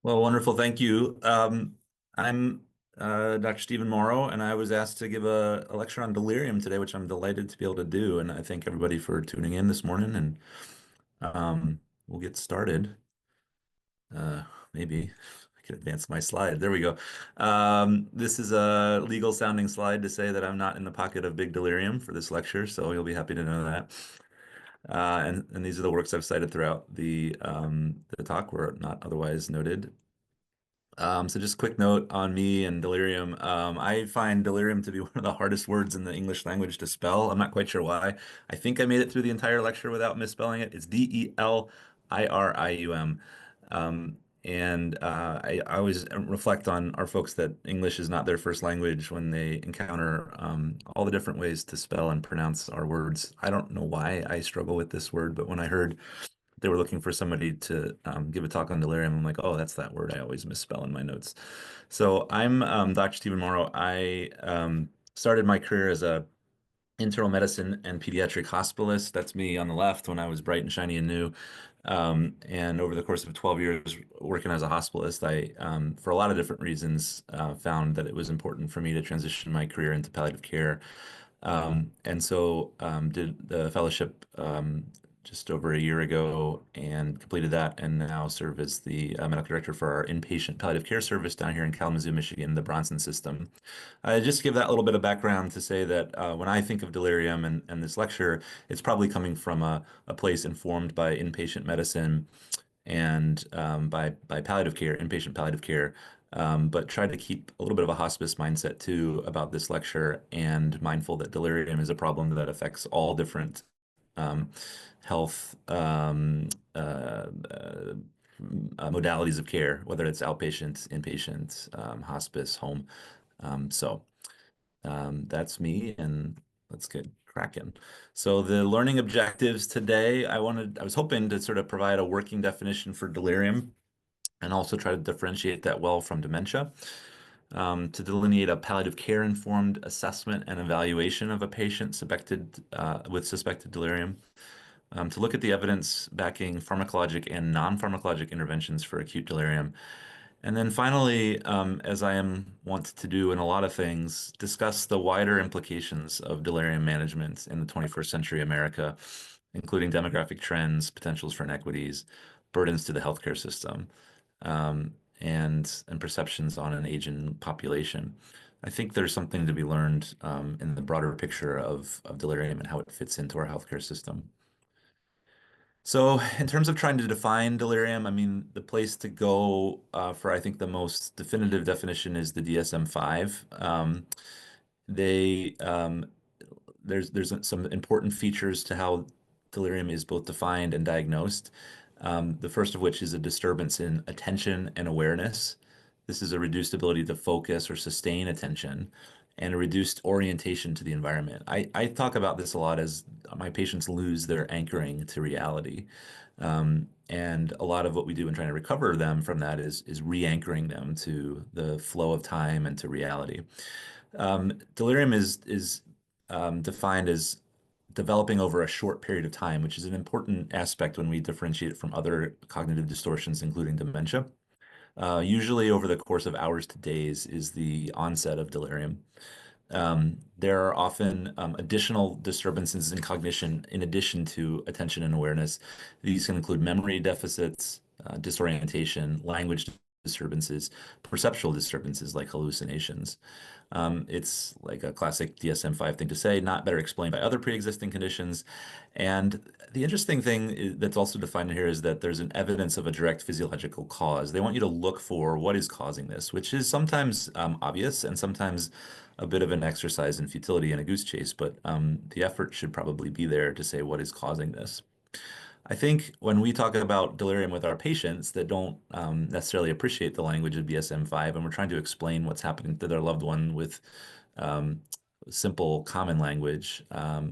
Well, wonderful. Thank you. I'm Dr. Stephen Morrow, and I was asked to give a lecture on delirium today, which I'm delighted to be able to do. And I thank everybody for tuning in this morning, and we'll get started. Maybe I can advance my slide. There we go. This is a legal sounding slide to say that I'm not in the pocket of big delirium for this lecture, so you'll be happy to know that. And these are the works I've cited throughout the talk were not otherwise noted. So just a quick note on me and delirium. I find delirium to be one of the hardest words in the English language to spell. I'm not quite sure why. I think I made it through the entire lecture without misspelling it. It's Delirium. I always reflect on our folks that English is not their first language when they encounter all the different ways to spell and pronounce our words. I don't know why I struggle with this word, but when I heard they were looking for somebody to give a talk on delirium. I'm like, oh, that's that word I always misspell in my notes. So I'm Dr. Stephen Morrow. I started my career as a internal medicine and pediatric hospitalist. That's me on the left when I was bright and shiny and new. And over the course of 12 years working as a hospitalist, for a lot of different reasons, found that it was important for me to transition my career into palliative care. Did the fellowship just over a year ago and completed that, and now serve as the medical director for our inpatient palliative care service down here in Kalamazoo, Michigan, the Bronson system. Just to give that little bit of background to say that when I think of delirium and this lecture, it's probably coming from a place informed by inpatient medicine and by palliative care, inpatient palliative care, but try to keep a little bit of a hospice mindset too about this lecture and mindful that delirium is a problem that affects all different um, health modalities of care, whether it's outpatient, inpatient, hospice, home. That's me, and let's get cracking. So the learning objectives today, I was hoping to sort of provide a working definition for delirium and also try to differentiate that well from dementia, to delineate a palliative care informed assessment and evaluation of a patient with suspected delirium, to look at the evidence backing pharmacologic and non-pharmacologic interventions for acute delirium. And then finally, as I am wont to do in a lot of things, discuss the wider implications of delirium management in the 21st century America, including demographic trends, potentials for inequities, burdens to the healthcare system, and perceptions on an aging population. I think there's something to be learned in the broader picture of delirium and how it fits into our healthcare system. So, in terms of trying to define delirium, I mean, the place to go for I think the most definitive definition is the DSM-5. They there's some important features to how delirium is both defined and diagnosed. The first of which is a disturbance in attention and awareness. This is a reduced ability to focus or sustain attention and a reduced orientation to the environment. I talk about this a lot as my patients lose their anchoring to reality. And a lot of what we do in trying to recover them from that is re-anchoring them to the flow of time and to reality. Delirium is defined as developing over a short period of time, which is an important aspect when we differentiate it from other cognitive distortions, including dementia. Usually over the course of hours to days is the onset of delirium. There are often additional disturbances in cognition in addition to attention and awareness. These can include memory deficits, disorientation, language disturbances, perceptual disturbances like hallucinations. It's like a classic DSM-5 thing to say, not better explained by other pre-existing conditions. And the interesting thing that's also defined here is that there's an evidence of a direct physiological cause. They want you to look for what is causing this, which is sometimes obvious and sometimes a bit of an exercise in futility and a goose chase, but the effort should probably be there to say what is causing this. I think when we talk about delirium with our patients that don't necessarily appreciate the language of DSM-5, and we're trying to explain what's happening to their loved one with um, simple common language,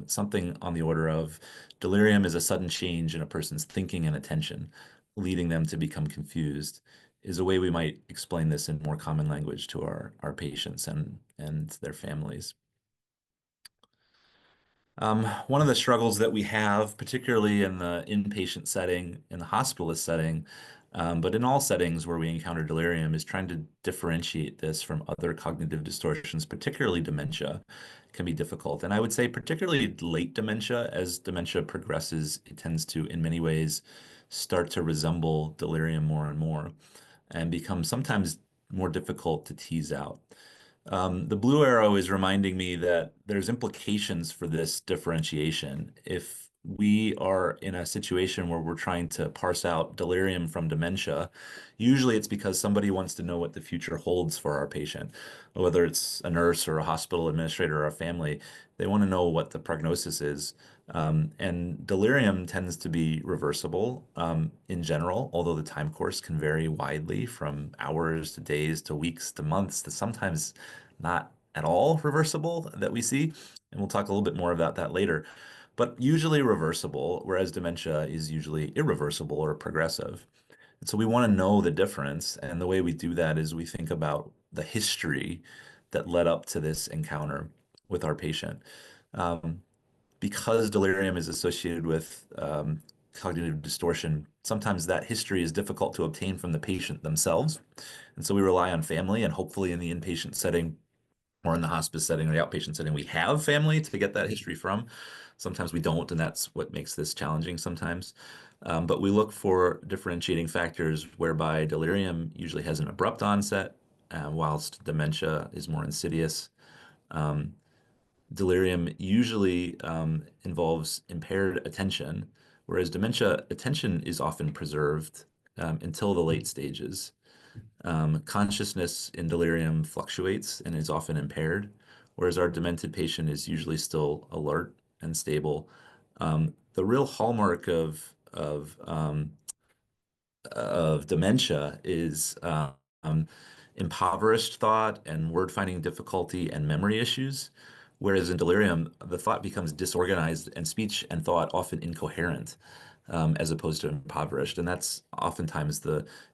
something on the order of delirium is a sudden change in a person's thinking and attention, leading them to become confused, is a way we might explain this in more common language to our patients and their families. One of the struggles that we have, particularly in the inpatient setting, in the hospitalist setting, But in all settings where we encounter delirium is trying to differentiate this from other cognitive distortions, particularly dementia, can be difficult. And I would say particularly late dementia, as dementia progresses, it tends to, in many ways, start to resemble delirium more and more and become sometimes more difficult to tease out. The blue arrow is reminding me that there's implications for this differentiation. If we are in a situation where we're trying to parse out delirium from dementia, usually it's because somebody wants to know what the future holds for our patient, whether it's a nurse or a hospital administrator or a family. They want to know what the prognosis is. And delirium tends to be reversible in general, although the time course can vary widely from hours to days to weeks to months to sometimes not at all reversible that we see. And we'll talk a little bit more about that later. But usually reversible, whereas dementia is usually irreversible or progressive. And so we want to know the difference. And the way we do that is we think about the history that led up to this encounter with our patient. Um, because delirium is associated with cognitive distortion, sometimes that history is difficult to obtain from the patient themselves. And so we rely on family, and hopefully in the inpatient setting or in the hospice setting or the outpatient setting, we have family to get that history from. Sometimes we don't, and that's what makes this challenging sometimes. But we look for differentiating factors whereby delirium usually has an abrupt onset, whilst dementia is more insidious. Um, Delirium usually involves impaired attention, whereas dementia attention is often preserved until the late stages. Consciousness in delirium fluctuates and is often impaired, whereas our demented patient is usually still alert and stable. The real hallmark of dementia is impoverished thought and word finding difficulty and memory issues. Whereas in delirium, the thought becomes disorganized and speech and thought often incoherent, as opposed to impoverished. And that's oftentimes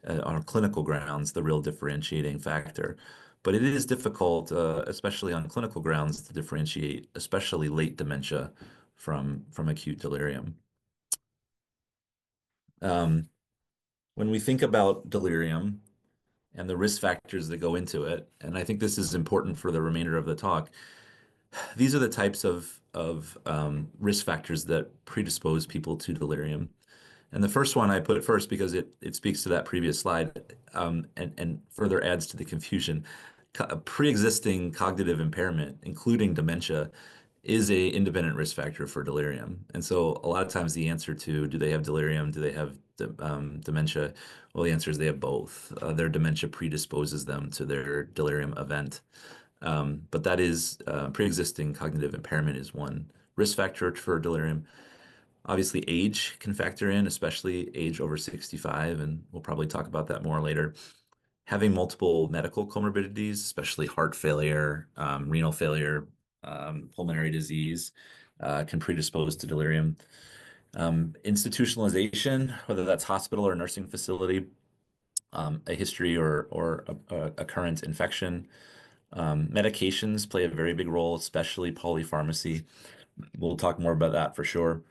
on clinical grounds, the real differentiating factor. But it is difficult, especially on clinical grounds, to differentiate, especially late dementia from acute delirium. Um, when we think about delirium, and the risk factors that go into it. And I think this is important for the remainder of the talk. These are the types of risk factors that predispose people to delirium. And the first one I put first because it speaks to that previous slide and further adds to the confusion. Pre-existing cognitive impairment, including dementia, is a independent risk factor for delirium. And so a lot of times the answer to do they have delirium, do they have dementia? Well, the answer is they have both. Their dementia predisposes them to their delirium event. But that is pre-existing cognitive impairment is one risk factor for delirium. Obviously, age can factor in, especially age over 65, and we'll probably talk about that more later. Having multiple medical comorbidities, especially heart failure, renal failure, pulmonary disease, can predispose to delirium. Institutionalization, whether that's hospital or nursing facility, a history or a current infection. Medications play a very big role, especially polypharmacy. We'll talk more about that for sure.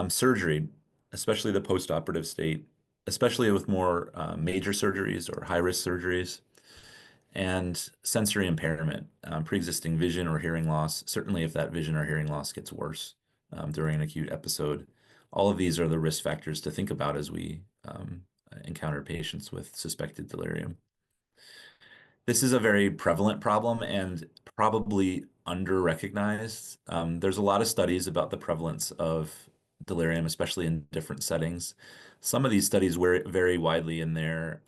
Surgery, especially the postoperative state, especially with more major surgeries or high-risk surgeries, and sensory impairment, pre-existing vision or hearing loss, certainly if that vision or hearing loss gets worse during an acute episode. All of these are the risk factors to think about as we encounter patients with suspected delirium. This is a very prevalent problem and probably under-recognized. There's a lot of studies about the prevalence of delirium, especially in different settings. Some of these studies vary widely in their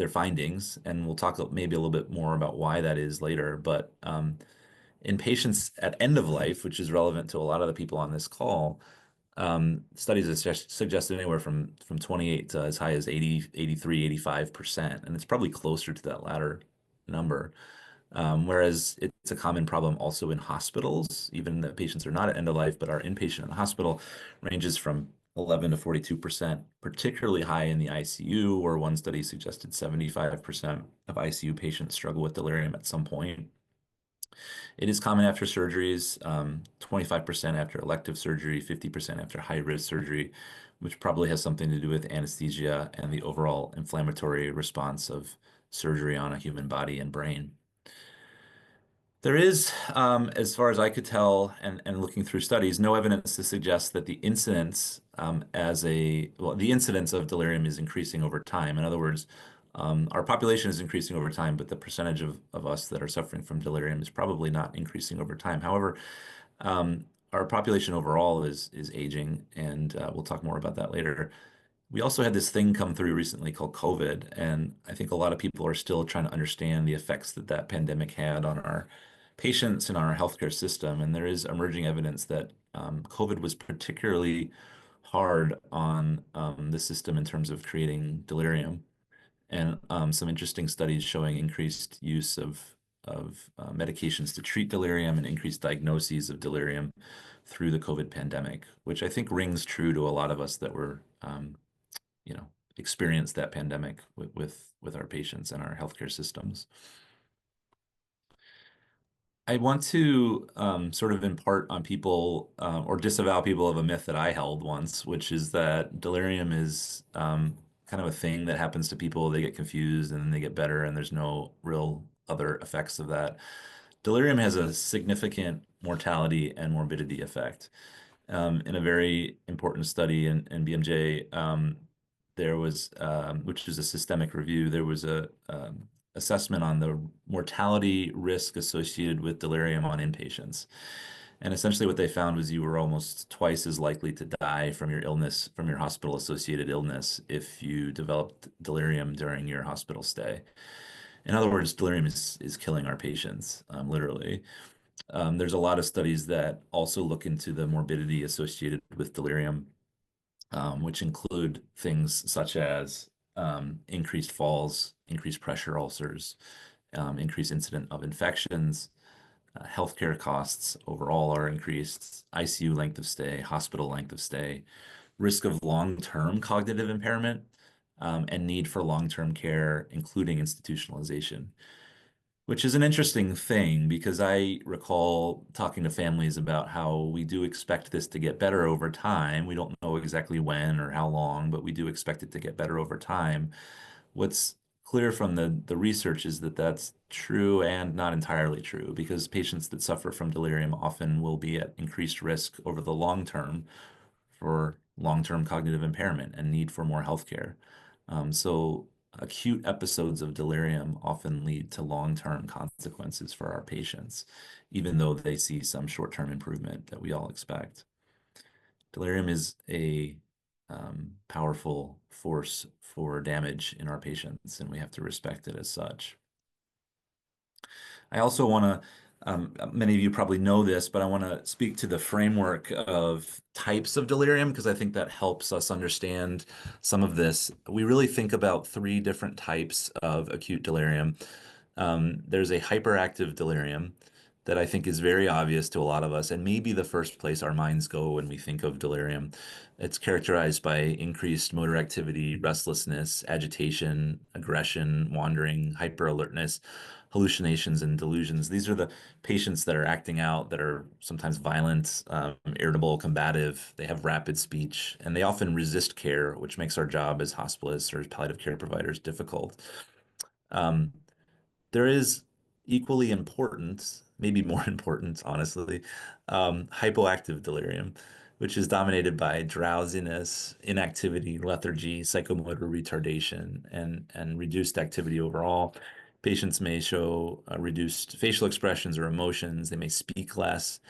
findings, and we'll talk maybe a little bit more about why that is later. But in patients at end of life, which is relevant to a lot of the people on this call, studies have suggested anywhere from 28 to as high as 80, 83, 85%, and it's probably closer to that latter number. Whereas it's a common problem also in hospitals, even that patients are not at end of life but are inpatient in the hospital, ranges from 11 to 42%, particularly high in the ICU, where one study suggested 75% of ICU patients struggle with delirium at some point. It is common after surgeries, 25% after elective surgery, 50% after high-risk surgery, which probably has something to do with anesthesia and the overall inflammatory response of surgery on a human body and brain. There is, as far as I could tell, and looking through studies, no evidence to suggest that the incidence the incidence of delirium is increasing over time. In other words, our population is increasing over time, but the percentage of us that are suffering from delirium is probably not increasing over time. However, our population overall is aging, and we'll talk more about that later. We also had this thing come through recently called COVID, and I think a lot of people are still trying to understand the effects that that pandemic had on our patients and on our healthcare system. And there is emerging evidence that COVID was particularly hard on the system in terms of creating delirium, and some interesting studies showing increased use of medications to treat delirium and increased diagnoses of delirium through the COVID pandemic, which I think rings true to a lot of us that were you know, experience that pandemic with our patients and our healthcare systems. I want to sort of impart on people or disavow people of a myth that I held once, which is that delirium is kind of a thing that happens to people. They get confused and then they get better, and there's no real other effects of that. Delirium has a significant mortality and morbidity effect. In a very important study in BMJ, there was, which is a systemic review, there was a assessment on the mortality risk associated with delirium on inpatients. And essentially what they found was you were almost twice as likely to die from your illness, from your hospital-associated illness, if you developed delirium during your hospital stay. In other words, delirium is killing our patients, literally. There's a lot of studies that also look into the morbidity associated with delirium, which include things such as increased falls, increased pressure ulcers, increased incident of infections, healthcare costs overall are increased, ICU length of stay, hospital length of stay, risk of long-term cognitive impairment, and need for long-term care, including institutionalization. Which is an interesting thing because I recall talking to families about how we do expect this to get better over time. We don't know exactly when or how long, but we do expect it to get better over time. What's clear from the research is that that's true and not entirely true because patients that suffer from delirium often will be at increased risk over the long term for long-term cognitive impairment and need for more healthcare. So acute episodes of delirium often lead to long-term consequences for our patients, even though they see some short-term improvement that we all expect. Delirium is a powerful force for damage in our patients, and we have to respect it as such. I also want to, many of you probably know this, but I want to speak to the framework of types of delirium because I think that helps us understand some of this. We really think about three different types of acute delirium. There's a hyperactive delirium that I think is very obvious to a lot of us, and maybe the first place our minds go when we think of delirium. It's characterized by increased motor activity, restlessness, agitation, aggression, wandering, hyperalertness, hallucinations, and delusions. These are the patients that are acting out, that are sometimes violent, irritable, combative. They have rapid speech, and they often resist care, which makes our job as hospice or as palliative care providers difficult. Um, there is equally important, maybe more important, honestly, hypoactive delirium, which is dominated by drowsiness, inactivity, lethargy, psychomotor retardation, and reduced activity overall. Patients may show reduced facial expressions or emotions. They may speak less.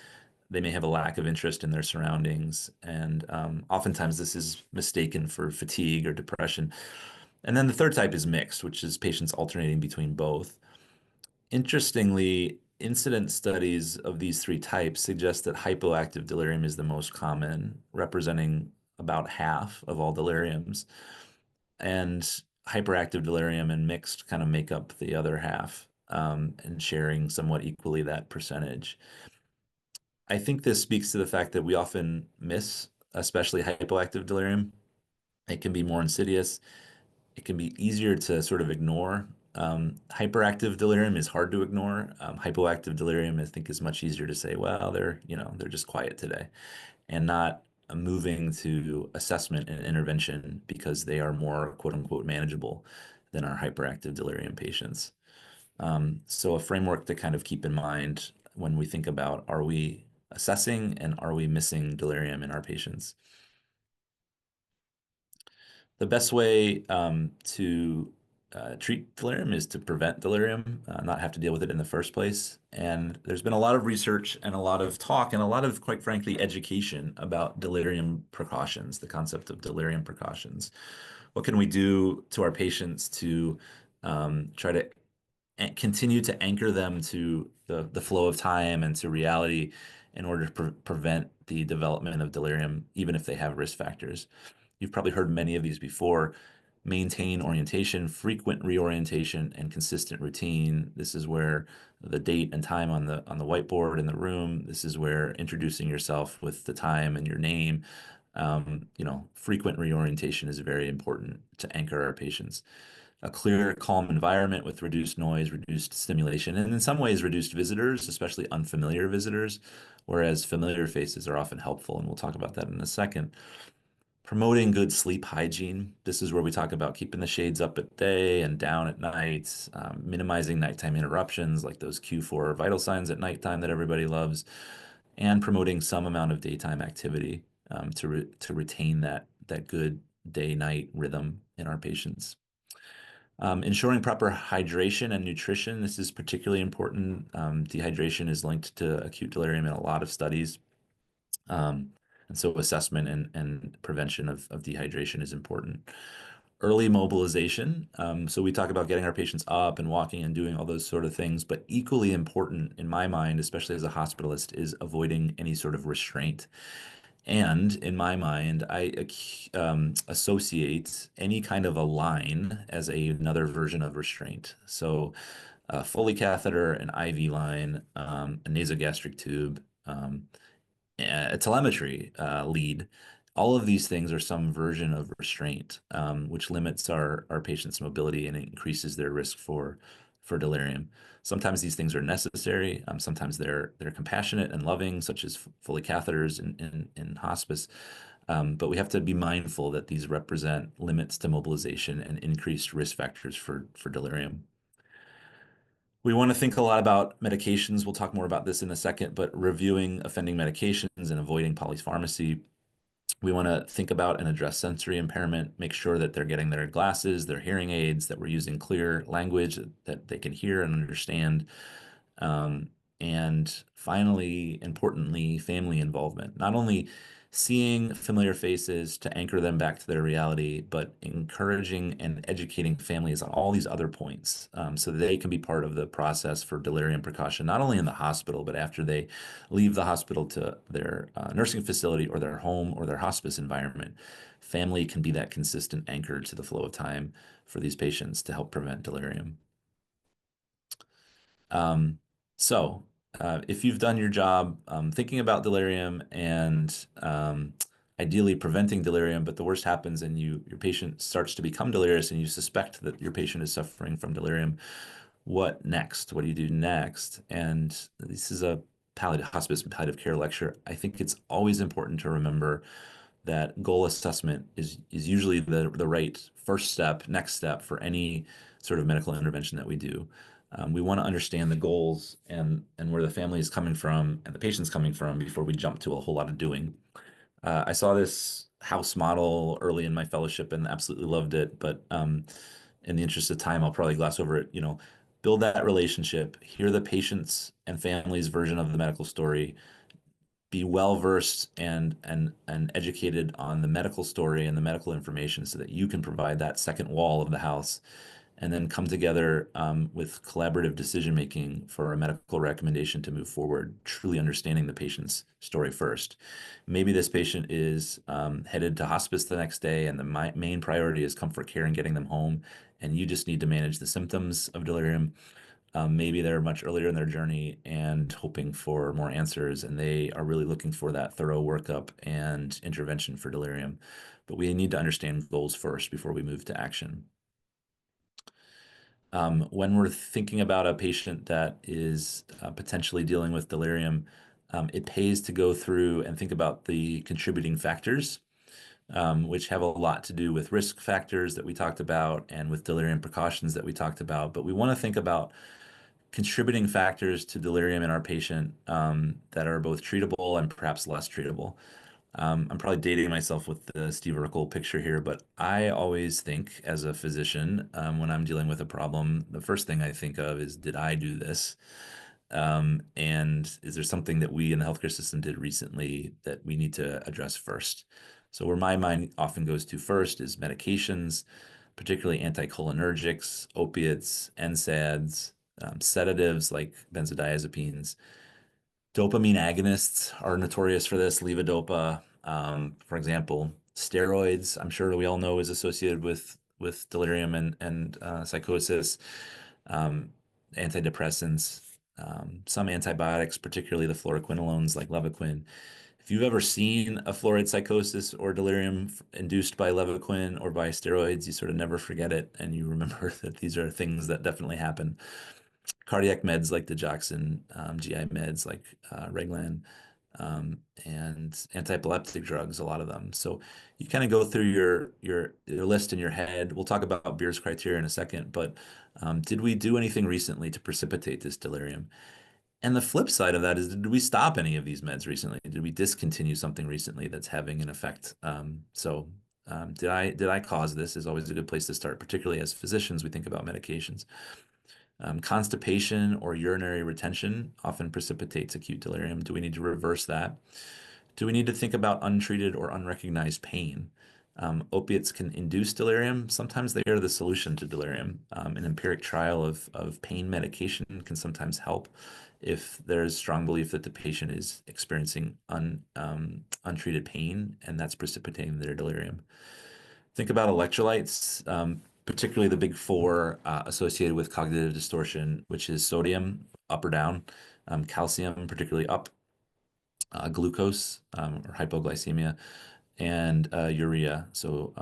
They may have a lack of interest in their surroundings. And oftentimes this is mistaken for fatigue or depression. And then the third type is mixed, which is patients alternating between both. Interestingly, incident studies of these three types suggest that hypoactive delirium is the most common, representing about half of all deliriums. And hyperactive delirium and mixed kind of make up the other half, and sharing somewhat equally that percentage. I think this speaks to the fact that we often miss, especially hypoactive delirium. It can be more insidious. It can be easier to sort of ignore. Hyperactive delirium is hard to ignore. Hypoactive delirium, I think, is much easier to say, well, they're just quiet today, and not moving to assessment and intervention because they are more quote unquote manageable than our hyperactive delirium patients. So a framework to kind of keep in mind when we think about, are we assessing and are we missing delirium in our patients? The best way to treat delirium is to prevent delirium, not have to deal with it in the first place. And there's been a lot of research and a lot of talk and a lot of, quite frankly, education about delirium precautions, the concept of delirium precautions. What can we do to our patients to try to continue to anchor them to the flow of time and to reality in order to prevent the development of delirium, even if they have risk factors? You've probably heard many of these before. Maintain orientation, frequent reorientation, and consistent routine. This is where the date and time on the whiteboard in the room. This is where introducing yourself with the time and your name. Frequent reorientation is very important to anchor our patients. A clear, calm environment with reduced noise, reduced stimulation, and in some ways reduced visitors, especially unfamiliar visitors, whereas familiar faces are often helpful, and we'll talk about that in a second. Promoting good sleep hygiene. This is where we talk about keeping the shades up at day and down at night, minimizing nighttime interruptions like those Q4 vital signs at nighttime that everybody loves, and promoting some amount of daytime activity to retain that good day-night rhythm in our patients. Ensuring proper hydration and nutrition. This is particularly important. Dehydration is linked to acute delirium in a lot of studies. And so assessment and prevention of dehydration is important. Early mobilization. So we talk about getting our patients up and walking and doing all those sort of things, but equally important in my mind, especially as a hospitalist, is avoiding any sort of restraint. And in my mind, I associate any kind of a line as another version of restraint. So a Foley catheter, an IV line, a nasogastric tube, a telemetry lead. All of these things are some version of restraint, which limits our patient's mobility and increases their risk for delirium. Sometimes these things are necessary. Sometimes they're compassionate and loving, such as Foley catheters in hospice. But we have to be mindful that these represent limits to mobilization and increased risk factors for delirium. We want to think a lot about medications. We'll talk more about this in a second, but reviewing offending medications and avoiding polypharmacy. We want to think about and address sensory impairment, make sure that they're getting their glasses, their hearing aids, that we're using clear language that they can hear and understand. Um, and finally, importantly, family involvement. Not only seeing familiar faces to anchor them back to their reality, but encouraging and educating families on all these other points so that they can be part of the process for delirium precaution, not only in the hospital, but after they leave the hospital to their nursing facility or their home or their hospice environment. Family can be that consistent anchor to the flow of time for these patients to help prevent delirium. Um, so, if you've done your job thinking about delirium and ideally preventing delirium, but the worst happens and your patient starts to become delirious and you suspect that your patient is suffering from delirium, what next? What do you do next? And this is a palliative hospice and palliative care lecture. I think it's always important to remember that goal assessment is usually the right first step, next step for any sort of medical intervention that we do. We want to understand the goals and where the family is coming from and the patient's coming from before we jump to a whole lot of doing. I saw this house model early in my fellowship and absolutely loved it, but in the interest of time, I'll probably gloss over it. Build that relationship, hear the patient's and family's version of the medical story, be well versed and educated on the medical story and the medical information so that you can provide that second wall of the house, and then come together with collaborative decision making for a medical recommendation to move forward, truly understanding the patient's story first. Maybe this patient is headed to hospice the next day, and the main priority is comfort care and getting them home, and you just need to manage the symptoms of delirium. Maybe they're much earlier in their journey and hoping for more answers, and they are really looking for that thorough workup and intervention for delirium. But we need to understand goals first before we move to action. When we're thinking about a patient that is potentially dealing with delirium, It pays to go through and think about the contributing factors, which have a lot to do with risk factors that we talked about and with delirium precautions that we talked about. But we want to think about contributing factors to delirium in our patient that are both treatable and perhaps less treatable. I'm probably dating myself with the Steve Urkel picture here, but I always think as a physician, when I'm dealing with a problem, the first thing I think of is, did I do this? And is there something that we in the healthcare system did recently that we need to address first? So where my mind often goes to first is medications, particularly anticholinergics, opiates, NSAIDs, sedatives like benzodiazepines. Dopamine agonists are notorious for this, levodopa, for example. Steroids, I'm sure we all know, is associated with delirium and psychosis. Um, Antidepressants, some antibiotics, particularly the fluoroquinolones like Levaquin. If you've ever seen a fluoride psychosis or delirium induced by Levaquin or by steroids, you sort of never forget it, and you remember that these are things that definitely happen. Cardiac meds like digoxin, GI meds like Reglan, and antiepileptic drugs, a lot of them. So you kind of go through your list in your head. We'll talk about Beer's criteria in a second, but did we do anything recently to precipitate this delirium? And the flip side of that is, did we stop any of these meds recently? Did we discontinue something recently that's having an effect? Did I cause this? Is always a good place to start, particularly as physicians, we think about medications. Constipation or urinary retention often precipitates acute delirium. Do we need to reverse that? Do we need to think about untreated or unrecognized pain? Opiates can induce delirium. Sometimes they are the solution to delirium. An empiric trial of pain medication can sometimes help if there's strong belief that the patient is experiencing untreated pain and that's precipitating their delirium. Think about electrolytes, particularly the big four associated with cognitive distortion, which is sodium, up or down, calcium, particularly up, glucose or hypoglycemia, and urea. So,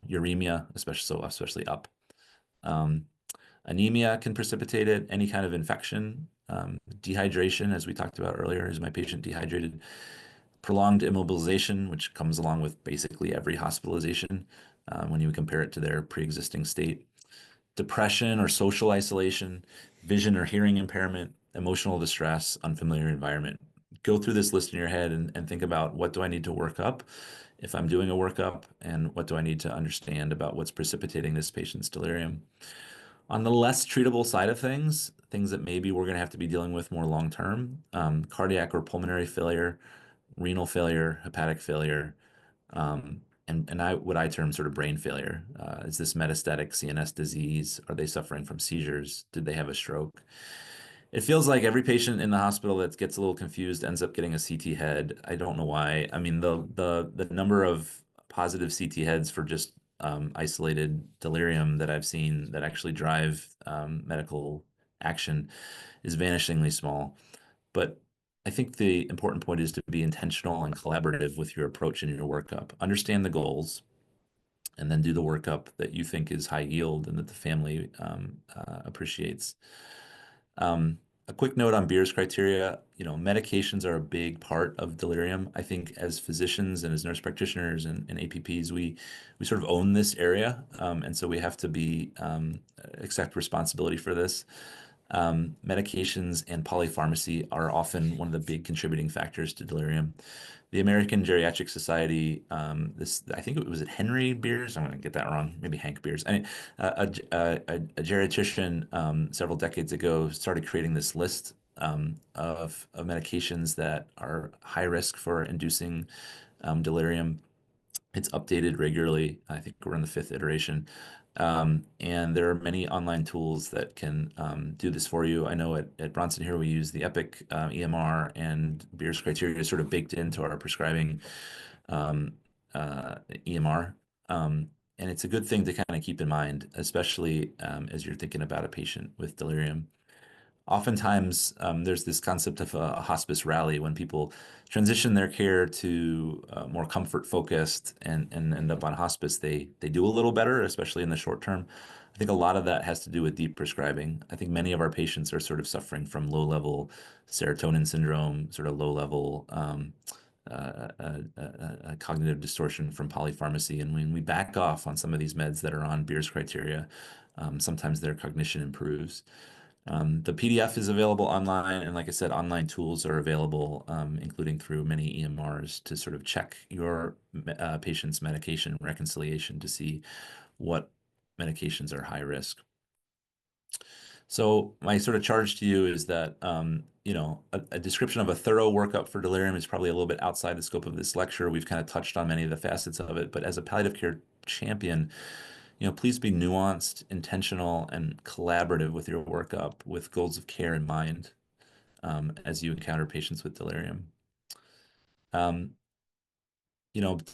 uremia, especially up. Um, Anemia can precipitate it, any kind of infection, dehydration, as we talked about earlier. Is my patient dehydrated? Prolonged immobilization, which comes along with basically every hospitalization when you compare it to their pre-existing state. Depression or social isolation, vision or hearing impairment, emotional distress, unfamiliar environment. Go through this list in your head and think about, what do I need to work up if I'm doing a workup, and what do I need to understand about what's precipitating this patient's delirium. On the less treatable side of things, things that maybe we're going to have to be dealing with more long term, cardiac or pulmonary failure, renal failure, hepatic failure, and what I term sort of brain failure. Is this metastatic CNS disease? Are they suffering from seizures? Did they have a stroke? It feels like every patient in the hospital that gets a little confused ends up getting a CT head. I don't know why. I mean, the number of positive CT heads for just isolated delirium that I've seen that actually drive medical action is vanishingly small. But I think the important point is to be intentional and collaborative with your approach and your workup. Understand the goals, and then do the workup that you think is high yield and that the family appreciates. A quick note on Beer's criteria, medications are a big part of delirium. I think as physicians and as nurse practitioners and APPs, we sort of own this area, and so we have to accept responsibility for this. Medications and polypharmacy are often one of the big contributing factors to delirium. The American Geriatric Society, I think it was at Henry Beers. I'm going to get that wrong. Maybe Hank Beers. A geriatrician several decades ago started creating this list of medications that are high risk for inducing delirium. It's updated regularly. I think we're in the fifth iteration. And there are many online tools that can do this for you. I know at Bronson here we use the Epic EMR, and Beer's criteria is sort of baked into our prescribing um, EMR. And it's a good thing to kind of keep in mind, especially as you're thinking about a patient with delirium. Oftentimes, there's this concept of a hospice rally when people transition their care to more comfort focused and end up on hospice. They do a little better, especially in the short term. I think a lot of that has to do with deep prescribing. I think many of our patients are sort of suffering from low-level serotonin syndrome, sort of low-level cognitive distortion from polypharmacy. And when we back off on some of these meds that are on Beers criteria, sometimes their cognition improves. The PDF is available online, and like I said, online tools are available, including through many EMRs to sort of check your patient's medication reconciliation to see what medications are high risk. So my sort of charge to you is that a description of a thorough workup for delirium is probably a little bit outside the scope of this lecture. We've kind of touched on many of the facets of it, but as a palliative care champion, please be nuanced, intentional, and collaborative with your workup with goals of care in mind as you encounter patients with delirium. Um,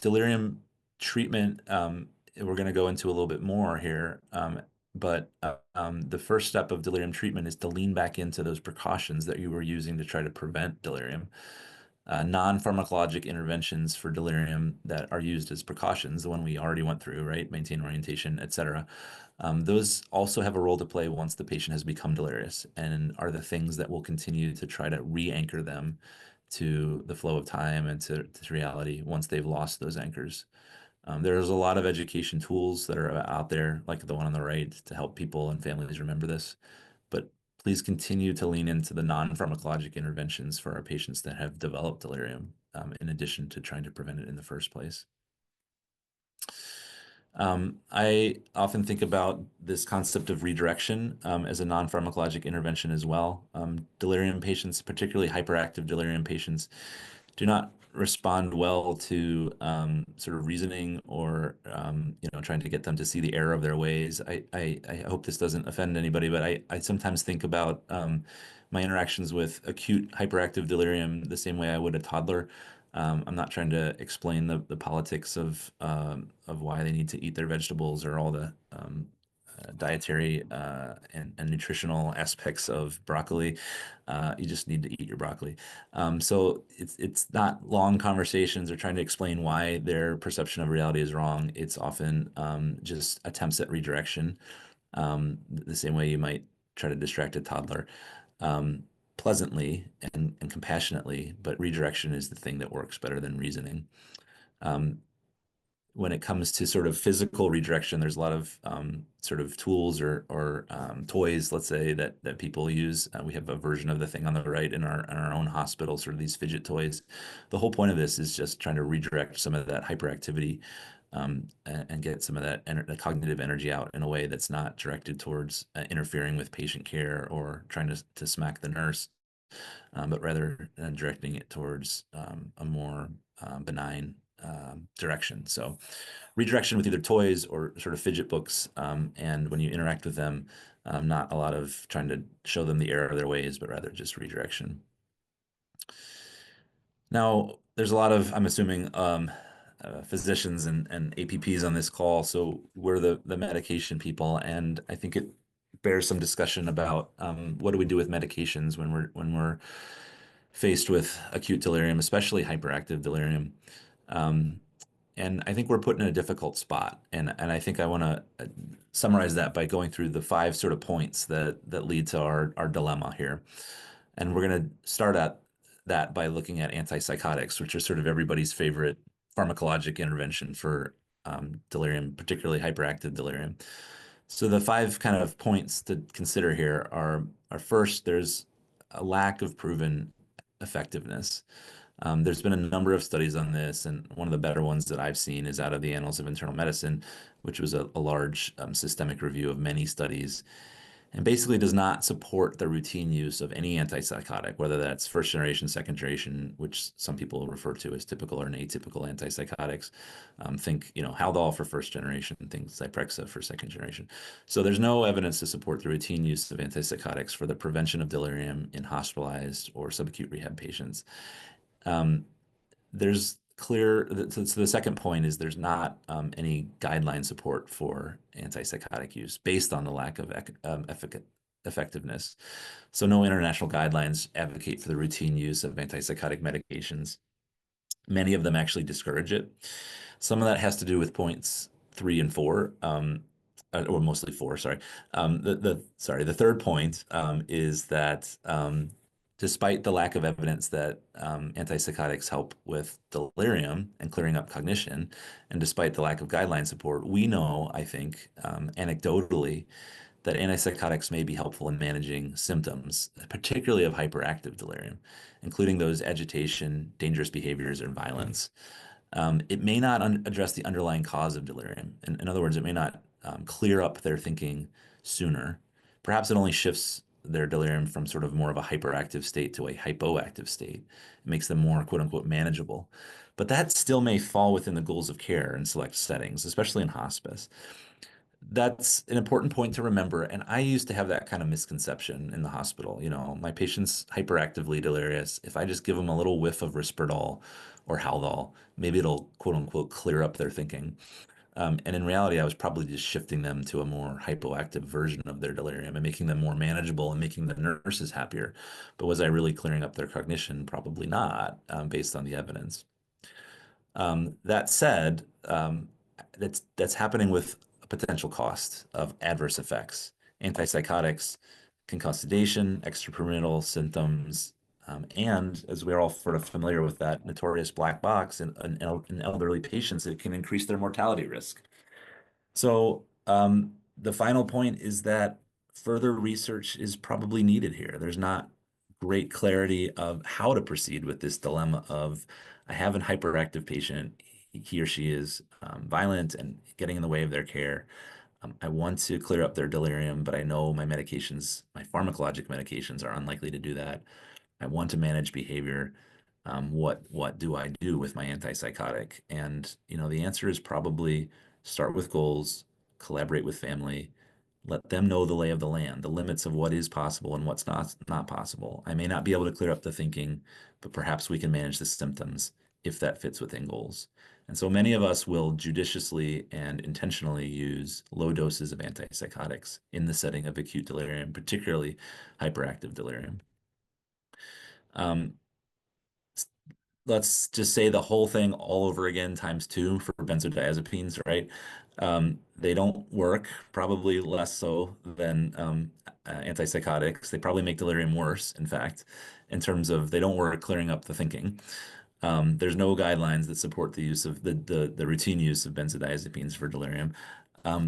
Delirium treatment, we're going to go into a little bit more here, but the first step of delirium treatment is to lean back into those precautions that you were using to try to prevent delirium. Non-pharmacologic interventions for delirium that are used as precautions, the one we already went through, right? Maintain orientation, etc. Those also have a role to play once the patient has become delirious and are the things that will continue to try to re-anchor them to the flow of time and to reality once they've lost those anchors. There's a lot of education tools that are out there, like the one on the right, to help people and families remember this. But please continue to lean into the non-pharmacologic interventions for our patients that have developed delirium, in addition to trying to prevent it in the first place. I often think about this concept of redirection as a non-pharmacologic intervention as well. Delirium patients, particularly hyperactive delirium patients, do not respond well to sort of reasoning or trying to get them to see the error of their ways. I hope this doesn't offend anybody, but I sometimes think about my interactions with acute hyperactive delirium the same way I would a toddler. I'm not trying to explain the politics of why they need to eat their vegetables or all the dietary and nutritional aspects of broccoli. You just need to eat your broccoli. So it's not long conversations or trying to explain why their perception of reality is wrong. It's often just attempts at redirection, the same way you might try to distract a toddler. Pleasantly and compassionately, but redirection is the thing that works better than reasoning. Um, when it comes to sort of physical redirection, there's a lot of sort of tools or toys, let's say, that people use. We have a version of the thing on the right in our own hospital, sort of these fidget toys. The whole point of this is just trying to redirect some of that hyperactivity and get some of that the cognitive energy out in a way that's not directed towards interfering with patient care or trying to smack the nurse, but rather directing it towards a more benign direction. So redirection with either toys or sort of fidget books. And when you interact with them, not a lot of trying to show them the error of their ways, but rather just redirection. Now, there's a lot of, I'm assuming, physicians and APPs on this call. So we're the medication people, and I think it bears some discussion about what do we do with medications when we're faced with acute delirium, especially hyperactive delirium. Um, and I think we're put in a difficult spot. And I think I want to summarize that by going through the five sort of points that lead to our dilemma here. And we're going to start at that by looking at antipsychotics, which are sort of everybody's favorite pharmacologic intervention for delirium, particularly hyperactive delirium. So the five kind of points to consider here are first, there's a lack of proven effectiveness. There's been a number of studies on this, and one of the better ones that I've seen is out of the Annals of Internal Medicine, which was a large systemic review of many studies, and basically does not support the routine use of any antipsychotic, whether that's first generation, second generation, which some people refer to as typical or atypical antipsychotics. Think, Haldol for first generation, things Zyprexa for second generation. So there's no evidence to support the routine use of antipsychotics for the prevention of delirium in hospitalized or subacute rehab patients. Um, there's clear, so the second point is there's not any guideline support for antipsychotic use based on the lack of effectiveness. So no international guidelines advocate for the routine use of antipsychotic medications. Many of them actually discourage it. Some of that has to do with points 3 and 4. or mostly four, sorry. The third point is that despite the lack of evidence that antipsychotics help with delirium and clearing up cognition, and despite the lack of guideline support, we know, I think, anecdotally, that antipsychotics may be helpful in managing symptoms, particularly of hyperactive delirium, including those agitation, dangerous behaviors, or violence. It may not address the underlying cause of delirium. In other words, it may not clear up their thinking sooner. Perhaps it only shifts their delirium from sort of more of a hyperactive state to a hypoactive state. It makes them more quote unquote manageable. But that still may fall within the goals of care in select settings, especially in hospice. That's an important point to remember. And I used to have that kind of misconception in the hospital. You know, my patient's hyperactively delirious. If I just give them a little whiff of Risperdal or Haldol, maybe it'll quote unquote clear up their thinking. And in reality, I was probably just shifting them to a more hypoactive version of their delirium and making them more manageable and making the nurses happier. But was I really clearing up their cognition? Probably not, based on the evidence. That said, that's happening with a potential cost of adverse effects. Antipsychotics can cause sedation, extrapyramidal symptoms, and as we're all sort of familiar with that notorious black box in elderly patients, it can increase their mortality risk. So the final point is that further research is probably needed here. There's not great clarity of how to proceed with this dilemma of I have a hyperactive patient, he or she is violent and getting in the way of their care. I want to clear up their delirium, but I know my medications, my pharmacologic medications are unlikely to do that. I want to manage behavior. What do I do with my antipsychotic? And the answer is probably start with goals, collaborate with family, let them know the lay of the land, the limits of what is possible and what's not possible. I may not be able to clear up the thinking, but perhaps we can manage the symptoms if that fits within goals. And so many of us will judiciously and intentionally use low doses of antipsychotics in the setting of acute delirium, particularly hyperactive delirium. Um, let's just say the whole thing all over again times two for benzodiazepines, right? They don't work, probably less so than antipsychotics. They probably make delirium worse, in fact, in terms of they don't work clearing up the thinking. There's no guidelines that support the use of the routine use of benzodiazepines for delirium.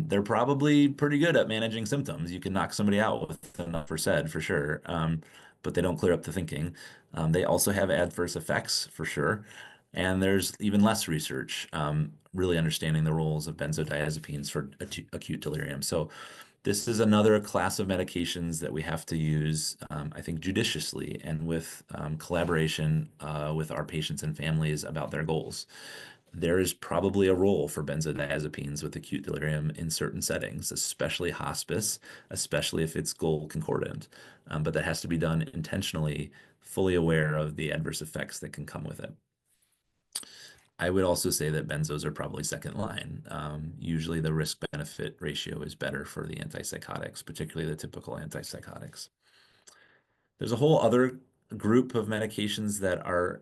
They're probably pretty good at managing symptoms. You can knock somebody out with enough Versed for sure, but they don't clear up the thinking. They also have adverse effects for sure. And there's even less research really understanding the roles of benzodiazepines for acute delirium. So this is another class of medications that we have to use, I think, judiciously and with collaboration with our patients and families about their goals. There is probably a role for benzodiazepines with acute delirium in certain settings, especially hospice, especially if it's goal concordant. But that has to be done intentionally, fully aware of the adverse effects that can come with it. I would also say that benzos are probably second line. Usually the risk benefit ratio is better for the antipsychotics, particularly the typical antipsychotics. There's a whole other group of medications that are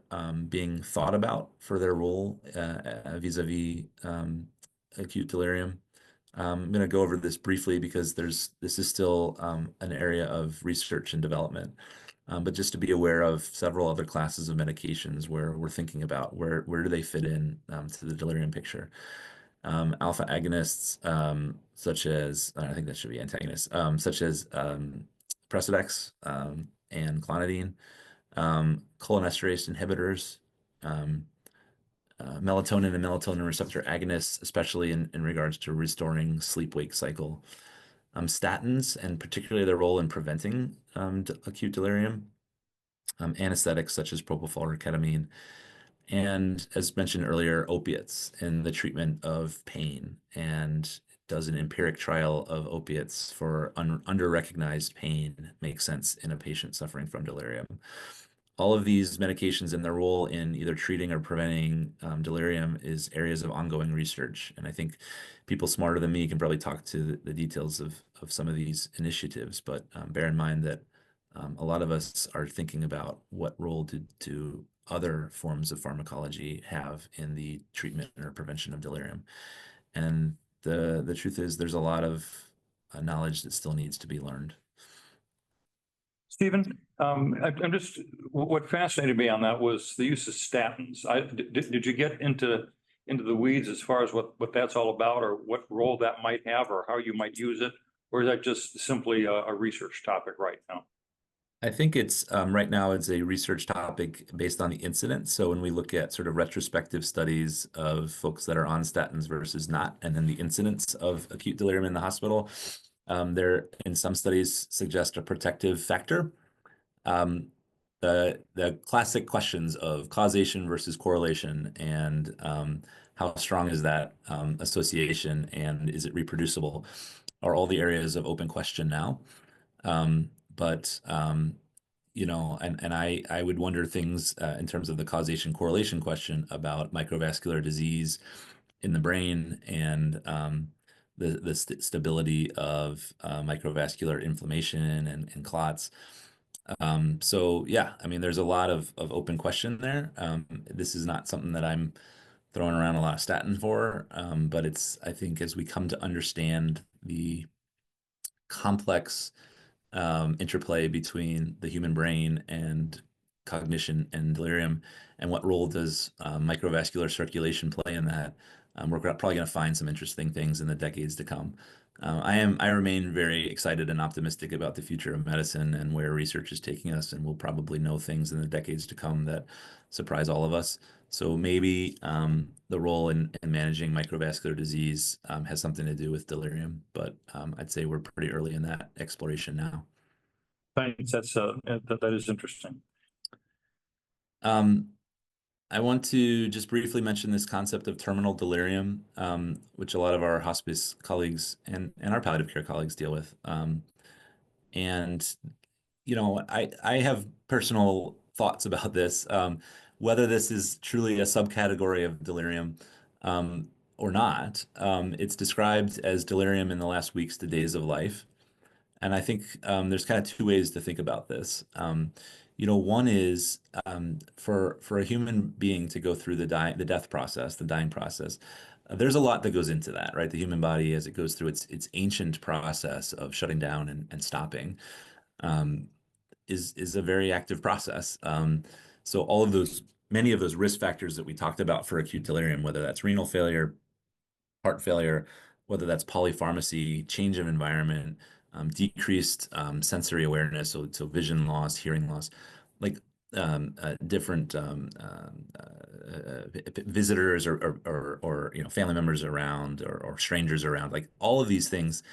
being thought about for their role vis-a-vis acute delirium. I'm going to go over this briefly because this is still an area of research and development. But just to be aware of several other classes of medications where we're thinking about where do they fit in to the delirium picture. Alpha agonists, such as, I think that should be antagonists, such as Precedex and clonidine, cholinesterase inhibitors, melatonin and melatonin receptor agonists, especially in regards to restoring sleep-wake cycle. Statins, and particularly their role in preventing acute delirium. Anesthetics such as propofol or ketamine, and as mentioned earlier, opiates in the treatment of pain, and does an empiric trial of opiates for under-recognized pain make sense in a patient suffering from delirium. All of these medications and their role in either treating or preventing delirium is areas of ongoing research. And I think people smarter than me can probably talk to the details of some of these initiatives, but bear in mind that a lot of us are thinking about what role do other forms of pharmacology have in the treatment or prevention of delirium. And The truth is there's a lot of knowledge that still needs to be learned. Stephen, I'm just, what fascinated me on that was the use of statins. Did you get into the weeds as far as what that's all about, or what role that might have, or how you might use it? Or is that just simply a research topic right now? I think it's right now it's a research topic based on the incidence. So when we look at sort of retrospective studies of folks that are on statins versus not, and then the incidence of acute delirium in the hospital, there in some studies suggest a protective factor. Um, the classic questions of causation versus correlation and how strong is that association and is it reproducible are all the areas of open question now. But and I would wonder things in terms of the causation correlation question about microvascular disease in the brain and the stability of microvascular inflammation and clots. So yeah, I mean, there's a lot of open question there. This is not something that I'm throwing around a lot of statin for, but it's I think as we come to understand the complex interplay between the human brain and cognition and delirium, and what role does microvascular circulation play in that? We're probably going to find some interesting things in the decades to come. I remain very excited and optimistic about the future of medicine and where research is taking us, and we'll probably know things in the decades to come that surprise all of us. So maybe the role in managing microvascular disease has something to do with delirium, but I'd say we're pretty early in that exploration now. Thanks. That is interesting. Um, I want to just briefly mention this concept of terminal delirium, which a lot of our hospice colleagues and our palliative care colleagues deal with. And I have personal thoughts about this, whether this is truly a subcategory of delirium or not. It's described as delirium in the last weeks to days of life. And I think there's kind of two ways to think about this. One is for a human being to go through the death process, the dying process. There's a lot that goes into that, right? The human body, as it goes through its ancient process of shutting down and stopping, um, is a very active process. So many of those risk factors that we talked about for acute delirium, whether that's renal failure, heart failure, whether that's polypharmacy, change of environment, decreased sensory awareness, so vision loss, hearing loss, like different visitors or family members around or strangers around, like all of these things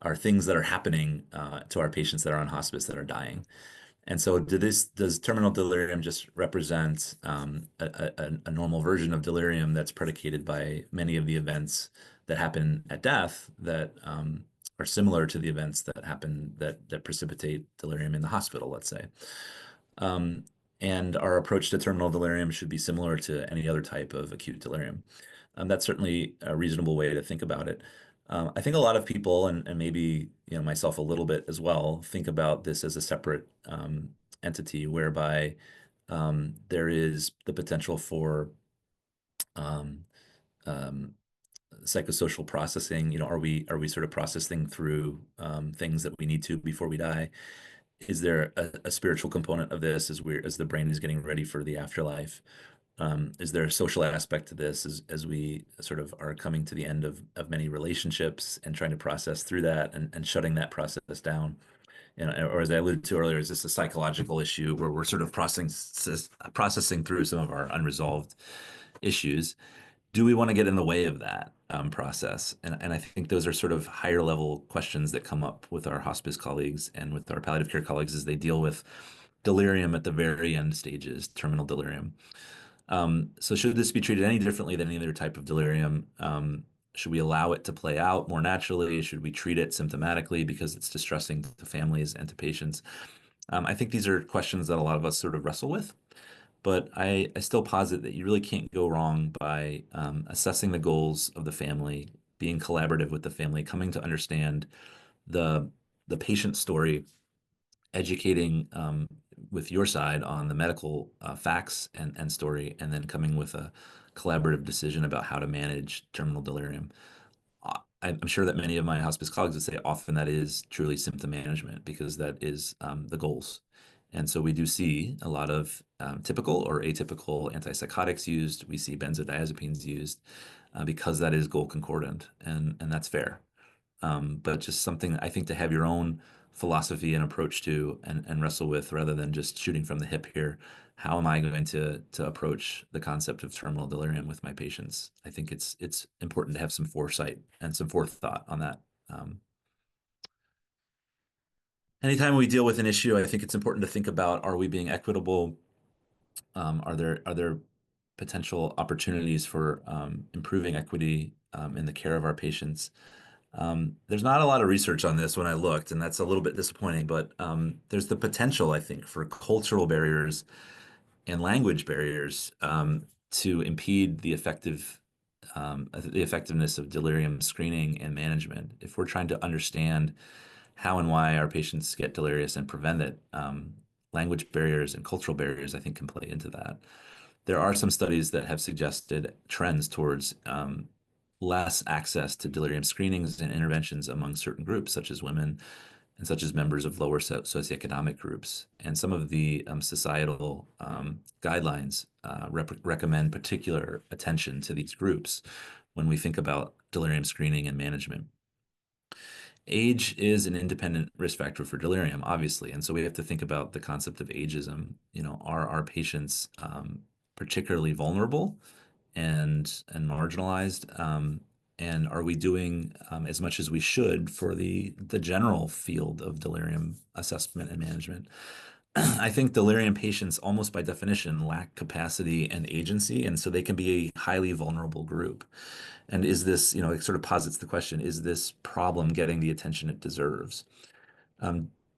are things that are happening to our patients that are on hospice that are dying. And so, does terminal delirium just represent a normal version of delirium that's predicated by many of the events that happen at death that are similar to the events that happen that precipitate delirium in the hospital, let's say? Um, and our approach to terminal delirium should be similar to any other type of acute delirium. That's certainly a reasonable way to think about it. I think a lot of people, and maybe myself a little bit as well, think about this as a separate entity whereby there is the potential for um, um, psychosocial processing. Are we sort of processing through things that we need to before we die? Is there a spiritual component of this as the brain is getting ready for the afterlife? Is there a social aspect to this as we sort of are coming to the end of many relationships and trying to process through that and shutting that process down? Or as I alluded to earlier, is this a psychological issue where we're sort of processing through some of our unresolved issues? Do we want to get in the way of that process? And I think those are sort of higher level questions that come up with our hospice colleagues and with our palliative care colleagues as they deal with delirium at the very end stages, terminal delirium. So should this be treated any differently than any other type of delirium? Should we allow it to play out more naturally? Should we treat it symptomatically because it's distressing to families and to patients? I think these are questions that a lot of us sort of wrestle with, but I still posit that you really can't go wrong by assessing the goals of the family, being collaborative with the family, coming to understand the the patient story, educating with your side on the medical facts and story, and then coming with a collaborative decision about how to manage terminal delirium. I'm sure that many of my hospice colleagues would say often that is truly symptom management because that is the goals. And so we do see a lot of typical or atypical antipsychotics used. We see benzodiazepines used because that is goal concordant, and that's fair. But just something I think to have your own philosophy and approach to and wrestle with rather than just shooting from the hip here. How am I going to approach the concept of terminal delirium with my patients? I think it's important to have some foresight and some forethought on that. Um, Anytime we deal with an issue, I think it's important to think about, are we being equitable? Are there potential opportunities for improving equity in the care of our patients? There's not a lot of research on this when I looked, and that's a little bit disappointing, but there's the potential, I think, for cultural barriers and language barriers to impede the effectiveness of delirium screening and management. If we're trying to understand how and why our patients get delirious and prevent it, language barriers and cultural barriers, I think, can play into that. There are some studies that have suggested trends towards less access to delirium screenings and interventions among certain groups, such as women and such as members of lower socioeconomic groups. And some of the societal guidelines recommend particular attention to these groups when we think about delirium screening and management. Age is an independent risk factor for delirium, obviously, and so we have to think about the concept of ageism. Are our patients particularly vulnerable and marginalized? And are we doing as much as we should for the general field of delirium assessment and management? I think delirium patients, almost by definition, lack capacity and agency, and so they can be a highly vulnerable group. And is this, it sort of posits the question, is this problem getting the attention it deserves?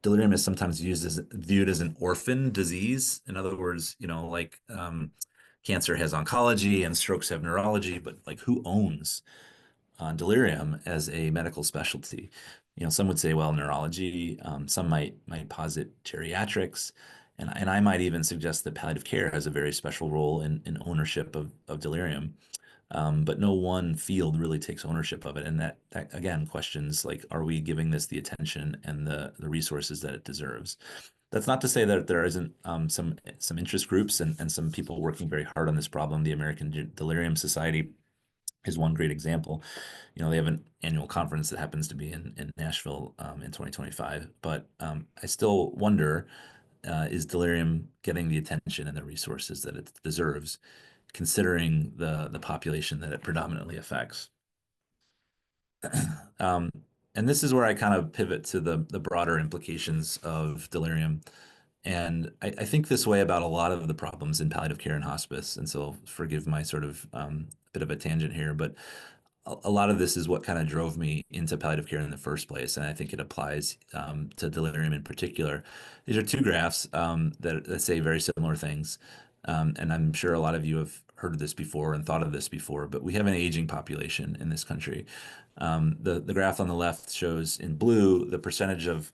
Delirium is sometimes viewed as an orphan disease. In other words, like cancer has oncology and strokes have neurology, but like who owns delirium as a medical specialty? Some would say, well, neurology. Some might posit geriatrics, and I might even suggest that palliative care has a very special role in ownership of delirium. But no one field really takes ownership of it, and that again questions like, are we giving this the attention and the resources that it deserves? That's not to say that there isn't some interest groups and some people working very hard on this problem. The American Delirium Society is one great example. They have an annual conference that happens to be in Nashville in 2025. But I still wonder, is delirium getting the attention and the resources that it deserves, considering the population that it predominantly affects? Um, and this is where I kind of pivot to the broader implications of delirium. And I think this way about a lot of the problems in palliative care and hospice. And so forgive my sort of bit of a tangent here, but a lot of this is what kind of drove me into palliative care in the first place. And I think it applies to delirium in particular. These are two graphs that say very similar things. And I'm sure a lot of you have heard of this before and thought of this before, but we have an aging population in this country. The graph on the left shows in blue the percentage of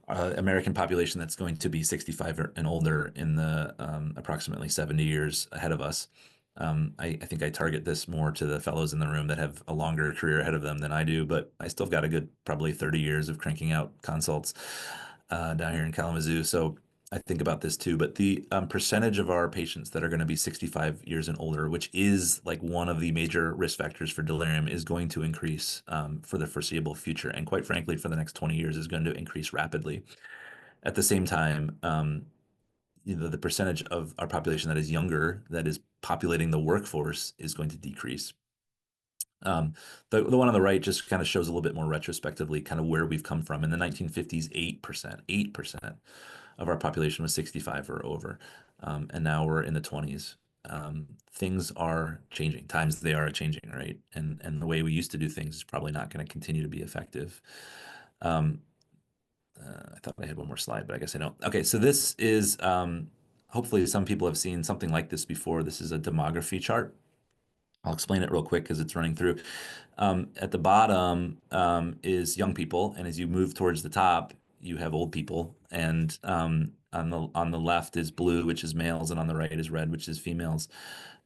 American population that's going to be 65 and older in the approximately 70 years ahead of us. I think I target this more to the fellows in the room that have a longer career ahead of them than I do, but I still got a good probably 30 years of cranking out consults down here in Kalamazoo. So I think about this too, but the percentage of our patients that are going to be 65 years and older, which is like one of the major risk factors for delirium, is going to increase for the foreseeable future. And quite frankly, for the next 20 years is going to increase rapidly. At the same time, the percentage of our population that is younger, that is populating the workforce, is going to decrease. The one on the right just kind of shows a little bit more retrospectively kind of where we've come from. In the 1950s, 8% of our population was 65 or over. And now we're in the 20s. Things are changing. Times they are changing, right? And the way we used to do things is probably not going to continue to be effective. I thought I had one more slide, but I guess I don't. Okay, so this is hopefully some people have seen something like this before. This is a demography chart. I'll explain it real quick because it's running through. At the bottom is young people, and as you move towards the top, you have old people. And on the left is blue, which is males, and on the right is red, which is females.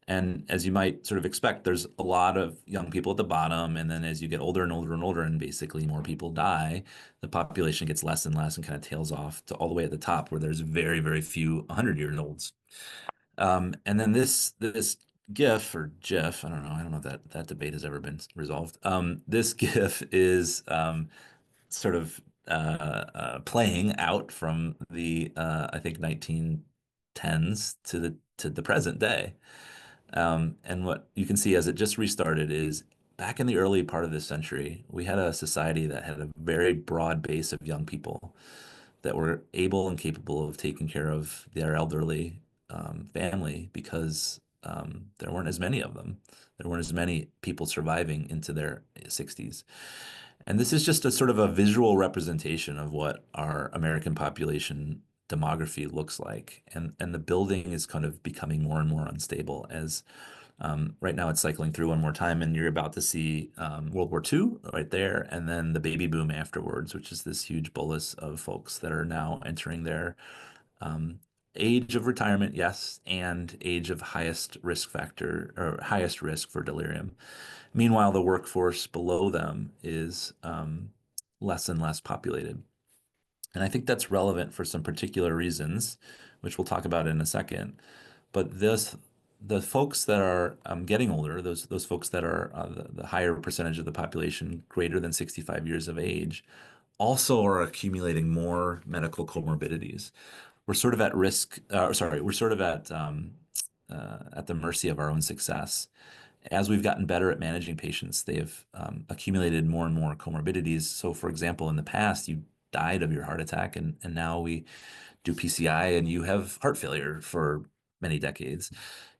And as you might sort of expect, there's a lot of young people at the bottom, and then as you get older and older and older, and basically more people die, the population gets less and less and kind of tails off to all the way at the top, where there's very, very few 100-year-olds. And then this GIF or GIF, I don't know if that debate has ever been resolved. This GIF is sort of playing out from the I think 1910s to the present day. And what you can see as it just restarted is back in the early part of this century, we had a society that had a very broad base of young people that were able and capable of taking care of their elderly family because there weren't as many of them. There weren't as many people surviving into their 60s. And this is just a sort of a visual representation of what our American population demography looks like. And the building is kind of becoming more and more unstable as right now it's cycling through one more time, and you're about to see World War II right there, and then the baby boom afterwards, which is this huge bolus of folks that are now entering their um, age of retirement, yes, and age of highest risk factor or highest risk for delirium. Meanwhile, the workforce below them is less and less populated. And I think that's relevant for some particular reasons, which we'll talk about in a second. But the folks that are getting older, those folks that are the higher percentage of the population greater than 65 years of age, also are accumulating more medical comorbidities. We're sort of at risk, sorry, we're sort of at the mercy of our own success. As we've gotten better at managing patients, they have accumulated more and more comorbidities. So, for example, in the past, you died of your heart attack, and now we do PCI and you have heart failure for many decades.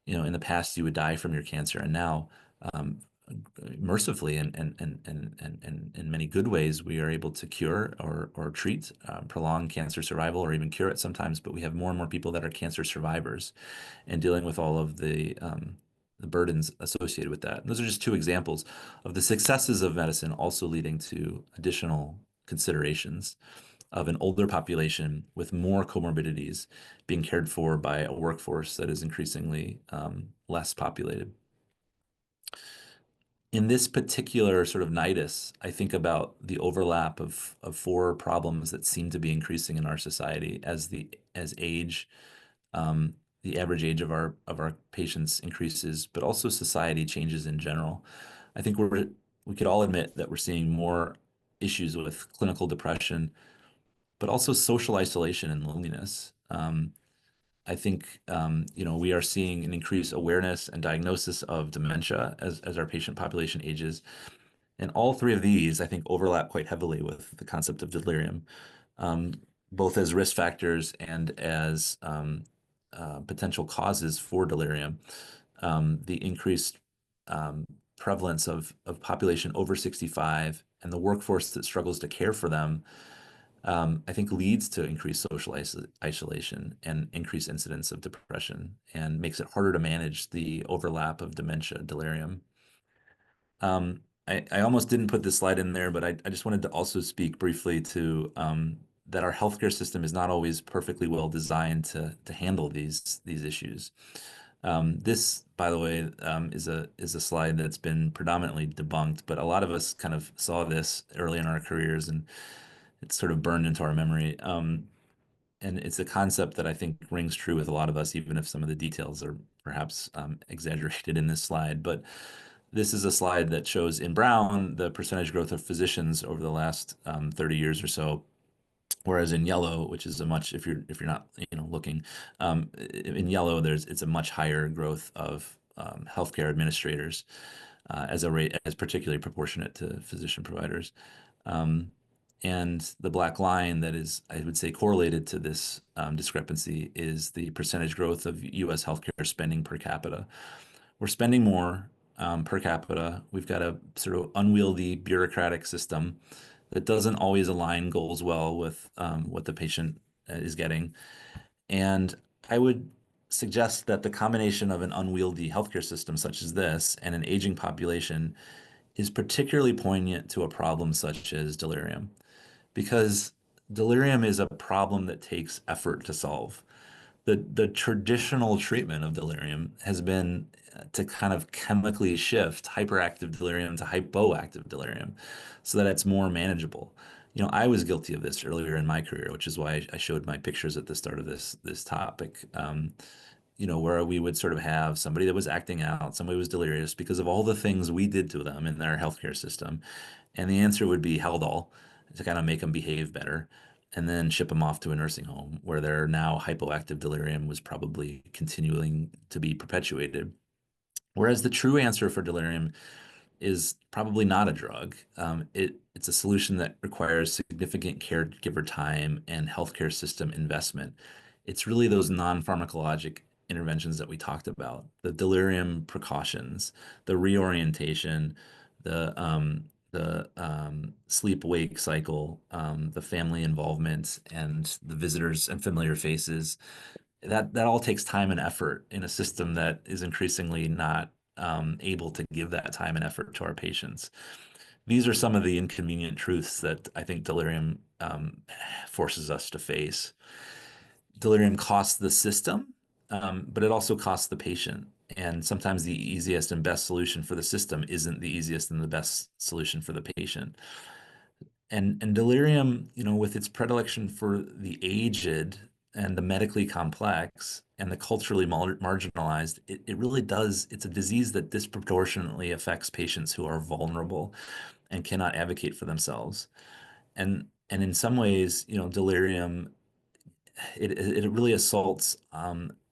You know, in the past, you would die from your cancer, and now, um, mercifully and in many good ways, we are able to cure or treat, prolong cancer survival or even cure it sometimes. But we have more and more people that are cancer survivors and dealing with all of the burdens associated with that. And those are just two examples of the successes of medicine also leading to additional considerations of an older population with more comorbidities being cared for by a workforce that is increasingly less populated. In this particular sort of nidus, I think about the overlap of four problems that seem to be increasing in our society as age, um, the average age of our patients increases, but also society changes in general. I think we could all admit that we're seeing more issues with clinical depression, but also social isolation and loneliness. I think you know, we are seeing an increased awareness and diagnosis of dementia as our patient population ages. And all three of these, I think, overlap quite heavily with the concept of delirium, um, both as risk factors and as potential causes for delirium. The increased um, prevalence of population over 65 and the workforce that struggles to care for them, I think leads to increased social isolation and increased incidence of depression and makes it harder to manage the overlap of dementia, delirium. I almost didn't put this slide in there, but I just wanted to also speak briefly to that our healthcare system is not always perfectly well designed to handle these issues. This, by the way, is a slide that's been predominantly debunked, but a lot of us kind of saw this early in our careers, and it's sort of burned into our memory. And it's a concept that I think rings true with a lot of us, even if some of the details are perhaps exaggerated in this slide. But this is a slide that shows in brown the percentage growth of physicians over the last 30 years or so, whereas in yellow, which is a much, if you're not looking, in yellow it's a much higher growth of healthcare administrators as a rate as particularly proportionate to physician providers. Um, and the black line that is, I would say, correlated to this discrepancy is the percentage growth of U.S. healthcare spending per capita. We're spending more per capita. We've got a sort of unwieldy bureaucratic system that doesn't always align goals well with what the patient is getting. And I would suggest that the combination of an unwieldy healthcare system such as this and an aging population is particularly poignant to a problem such as delirium, because delirium is a problem that takes effort to solve. The traditional treatment of delirium has been to kind of chemically shift hyperactive delirium to hypoactive delirium so that it's more manageable. I was guilty of this earlier in my career, which is why I showed my pictures at the start of this topic. Where we would sort of have somebody that was acting out, somebody was delirious because of all the things we did to them in their healthcare system. And the answer would be Haldol to kind of make them behave better and then ship them off to a nursing home where their now hypoactive delirium was probably continuing to be perpetuated. Whereas the true answer for delirium is probably not a drug. It's a solution that requires significant caregiver time and healthcare system investment. It's really those non-pharmacologic interventions that we talked about, the delirium precautions, the reorientation, the sleep-wake cycle, the family involvement, and the visitors and familiar faces. That all takes time and effort in a system that is increasingly not able to give that time and effort to our patients. These are some of the inconvenient truths that I think delirium forces us to face. Delirium costs the system, but it also costs the patient. And sometimes the easiest and best solution for the system isn't the easiest and the best solution for the patient. And delirium, with its predilection for the aged and the medically complex and the culturally marginalized, it really does. It's a disease that disproportionately affects patients who are vulnerable and cannot advocate for themselves. And in some ways, delirium it really assaults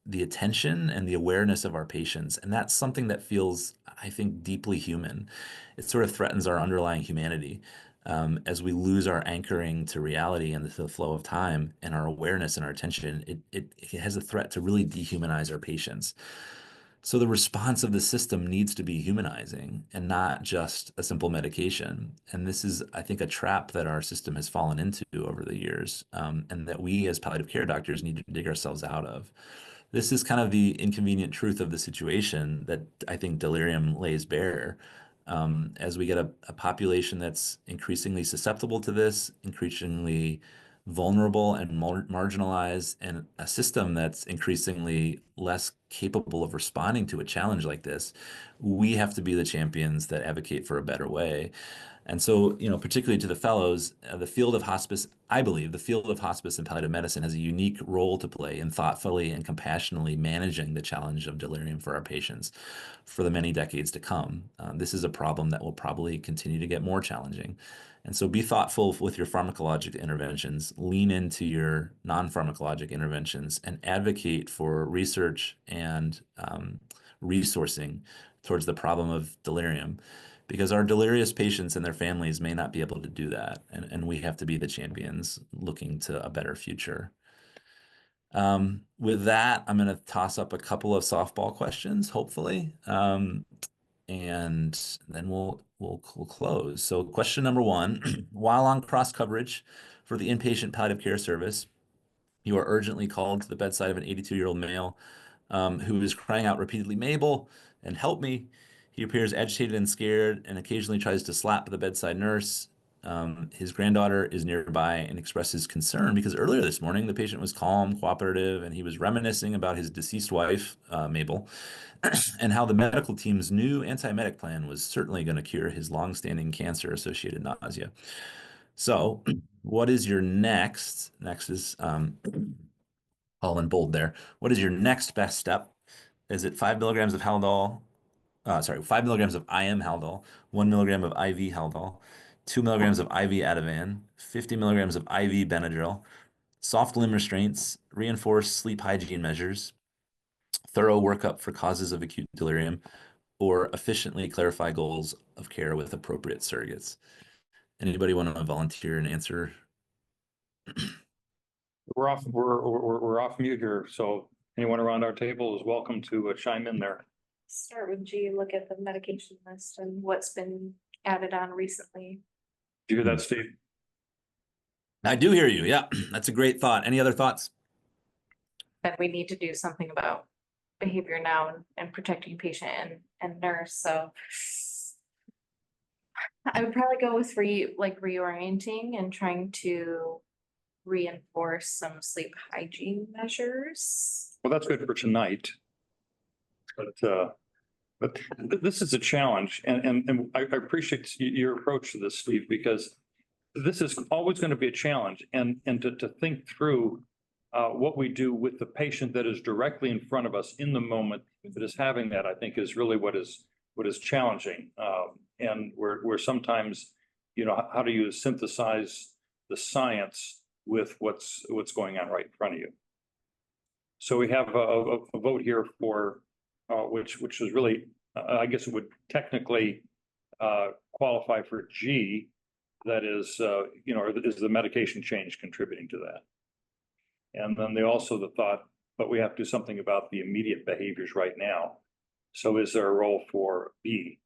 the attention and the awareness of our patients. And that's something that feels, I think, deeply human. It sort of threatens our underlying humanity as we lose our anchoring to reality and the flow of time and our awareness and our attention. It has a threat to really dehumanize our patients. So the response of the system needs to be humanizing and not just a simple medication. And this is, I think, a trap that our system has fallen into over the years, and that we as palliative care doctors need to dig ourselves out of. This is kind of the inconvenient truth of the situation that I think delirium lays bare. As we get a population that's increasingly susceptible to this, increasingly vulnerable and marginalized, and a system that's increasingly less capable of responding to a challenge like this, we have to be the champions that advocate for a better way. And so, particularly to the fellows, the field of hospice, I believe the field of hospice and palliative medicine has a unique role to play in thoughtfully and compassionately managing the challenge of delirium for our patients for the many decades to come. This is a problem that will probably continue to get more challenging. And so be thoughtful with your pharmacologic interventions, lean into your non-pharmacologic interventions, and advocate for research and resourcing towards the problem of delirium because our delirious patients and their families may not be able to do that. And we have to be the champions looking to a better future. With that, I'm going to toss up a couple of softball questions, hopefully. And then we'll close. So question number one, while on cross coverage for the inpatient palliative care service, you are urgently called to the bedside of an 82-year-old male who is crying out repeatedly, "Mabel, and help me." He appears agitated and scared and occasionally tries to slap the bedside nurse. His granddaughter is nearby and expresses concern because earlier this morning the patient was calm, cooperative, and he was reminiscing about his deceased wife, Mabel, and how the medical team's new antiemetic plan was certainly going to cure his longstanding cancer-associated nausea. So, what is your next? Next is all in bold there. What is your next best step? Is it 5 milligrams of Haldol? 5 milligrams of IM Haldol, 1 milligram of IV Haldol, 2 milligrams of IV Ativan, 50 milligrams of IV Benadryl, soft limb restraints, reinforced sleep hygiene measures, thorough workup for causes of acute delirium, or efficiently clarify goals of care with appropriate surrogates. Anybody want to volunteer and answer? We're off mute here, so anyone around our table is welcome to chime in there. Start with G, look at the medication list and what's been added on recently. Do you hear that, Steve? I do hear you. Yeah, that's a great thought. Any other thoughts? And we need to do something about behavior now and protecting patient and nurse. So I would probably go with reorienting and trying to reinforce some sleep hygiene measures. Well, that's good for tonight. But this is a challenge, and I appreciate your approach to this, Steve, because this is always going to be a challenge, and to think through what we do with the patient that is directly in front of us in the moment that is having that, I think, is really what is challenging. And we're sometimes, you know, how do you synthesize the science with what's going on right in front of you? So we have a vote here for which is really, I guess it would technically qualify for G. That is, you know, is the medication change contributing to that? And then they also the thought, but we have to do something about the immediate behaviors right now. So is there a role for B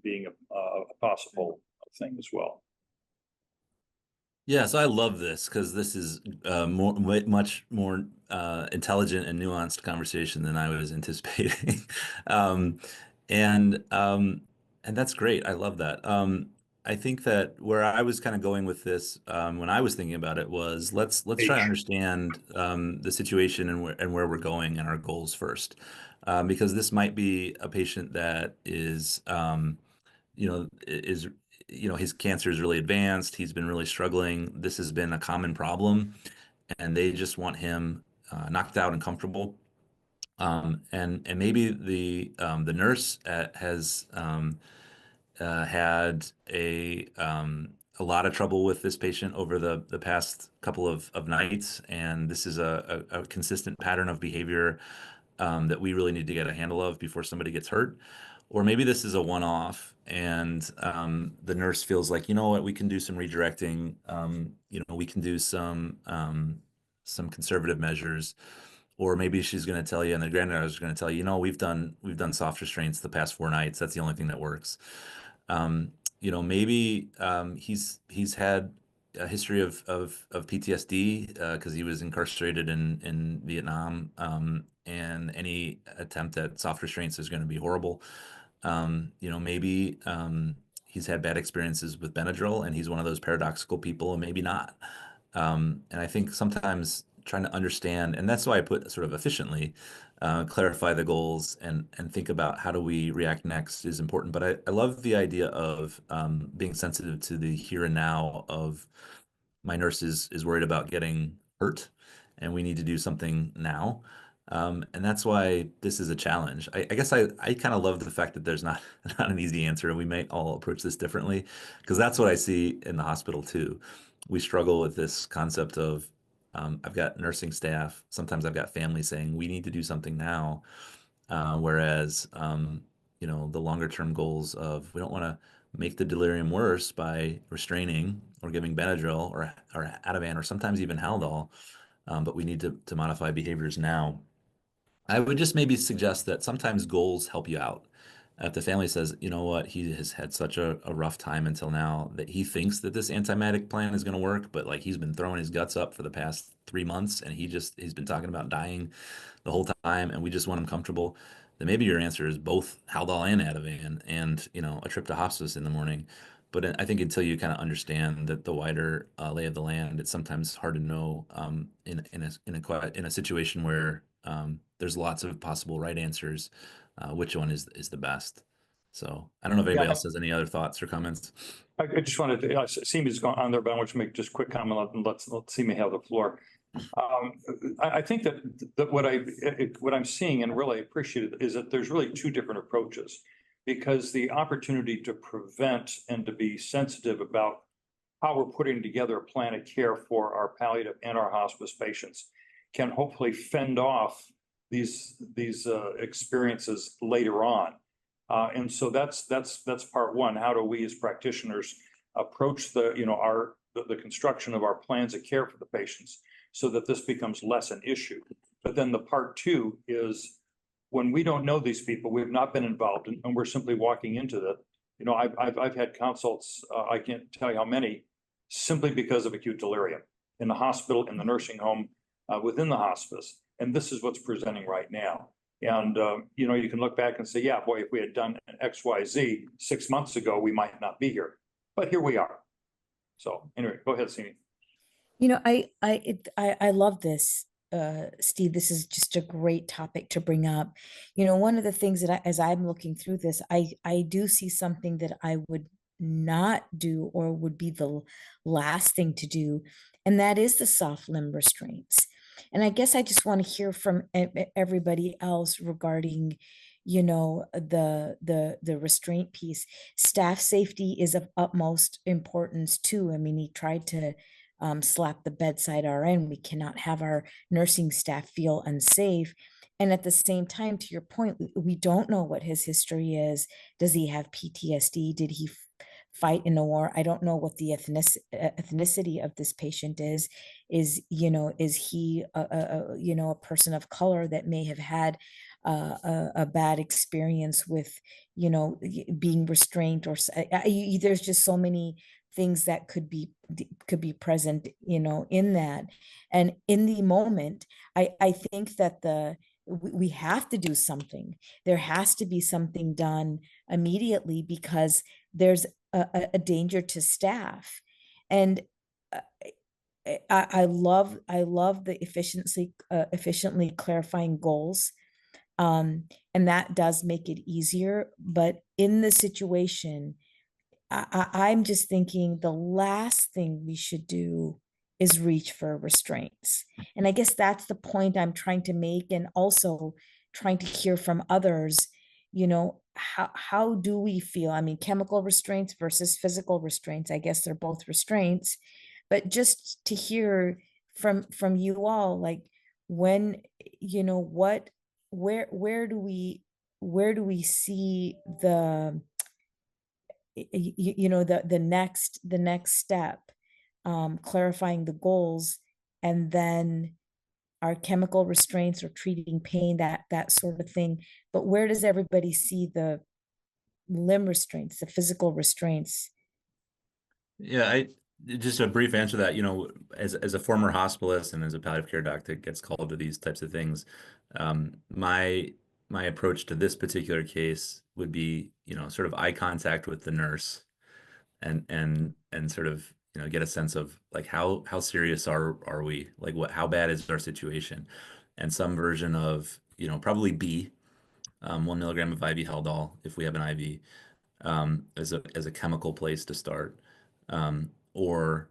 being a possible thing as well? Yeah, so I love this because this is much more intelligent and nuanced conversation than I was anticipating. um, and um, and that's great. I love that. I think that where I was kind of going with this when I was thinking about it was let's try to H. understand the situation and where we're going and our goals first, because this might be a patient that is is his cancer is really advanced. He's been really struggling. This has been a common problem, and they just want him knocked out and comfortable. And maybe the nurse has had a lot of trouble with this patient over the past couple of nights, and this is a consistent pattern of behavior that we really need to get a handle of before somebody gets hurt. Or maybe this is a one-off, and the nurse feels like, you know what, we can do some redirecting. We can do some conservative measures. Or maybe she's going to tell you, and the granddaughter is going to tell you, we've done soft restraints the past 4 nights. That's the only thing that works. Maybe he's had a history of PTSD because he was incarcerated in Vietnam, and any attempt at soft restraints is going to be horrible. Maybe he's had bad experiences with Benadryl, and he's one of those paradoxical people, and maybe not. And I think sometimes trying to understand, and that's why I put sort of efficiently, clarify the goals and think about how do we react next is important. But I love the idea of being sensitive to the here and now of my nurse is worried about getting hurt, and we need to do something now. And that's why this is a challenge. I guess I kind of love the fact that there's not not an easy answer, and we might all approach this differently, because that's what I see in the hospital too. We struggle with this concept of I've got nursing staff. Sometimes I've got families saying we need to do something now, whereas the longer term goals of we don't want to make the delirium worse by restraining or giving Benadryl or Ativan or sometimes even Haldol, but we need to modify behaviors now. I would just maybe suggest that sometimes goals help you out. If the family says, you know what, he has had such a rough time until now that he thinks that this antiemetic plan is going to work, but like he's been throwing his guts up for the past 3 months and he's been talking about dying the whole time and we just want him comfortable, then maybe your answer is both Haldol and Ativan and, a trip to hospice in the morning. But I think until you kind of understand that the wider lay of the land, it's sometimes hard to know in a situation where there's lots of possible right answers, which one is the best. So I don't know if anybody else has any other thoughts or comments. I just wanted to, Seema's gone on there, but I want to make just a quick comment and let Seema have the floor. I think that what I'm seeing and really appreciate is that there's really two different approaches, because the opportunity to prevent and to be sensitive about how we're putting together a plan of care for our palliative and our hospice patients can hopefully fend off these experiences later on. And so that's part one. How do we as practitioners approach the construction of our plans of care for the patients so that this becomes less an issue? But then the part two is when we don't know these people, we've not been involved and we're simply walking into the, I've had consults, I can't tell you how many, simply because of acute delirium in the hospital, in the nursing home, within the hospice. And this is what's presenting right now. And, you can look back and say, yeah, boy, if we had done an XYZ 6 months ago, we might not be here. But here we are. So anyway, go ahead, Sini. I love this, Steve. This is just a great topic to bring up. One of the things that as I'm looking through this, I do see something that I would not do or would be the last thing to do, and that is the soft limb restraints. And I guess I just want to hear from everybody else regarding, the restraint piece. Staff safety is of utmost importance too. I mean, he tried to slap the bedside RN. We cannot have our nursing staff feel unsafe. And at the same time, to your point, we don't know what his history is. Does he have PTSD? Did he fight in a war? I don't know what the ethnicity of this patient is. Is he a person of color that may have had a bad experience with being restrained, or there's just so many things that could be present in that. And in the moment, I think that we have to do something. There has to be something done immediately, because there's a danger to staff. And uh, I love the efficiently clarifying goals, and that does make it easier. But in the situation, I'm just thinking the last thing we should do is reach for restraints. And I guess that's the point I'm trying to make, and also trying to hear from others, how do we feel? I mean, chemical restraints versus physical restraints, I guess they're both restraints, but just to hear from you all, like, when, what, where do we see the next step, clarifying the goals, and then our chemical restraints or treating pain, that sort of thing. But where does everybody see the limb restraints, the physical restraints? Yeah, I just a brief answer to that, as a former hospitalist and as a palliative care doc that gets called to these types of things, my approach to this particular case would be, sort of eye contact with the nurse, and sort of, get a sense of like how serious are we? Like, how bad is our situation? And some version of, probably B, 1 milligram of IV Haldol if we have an IV, as a chemical place to start, or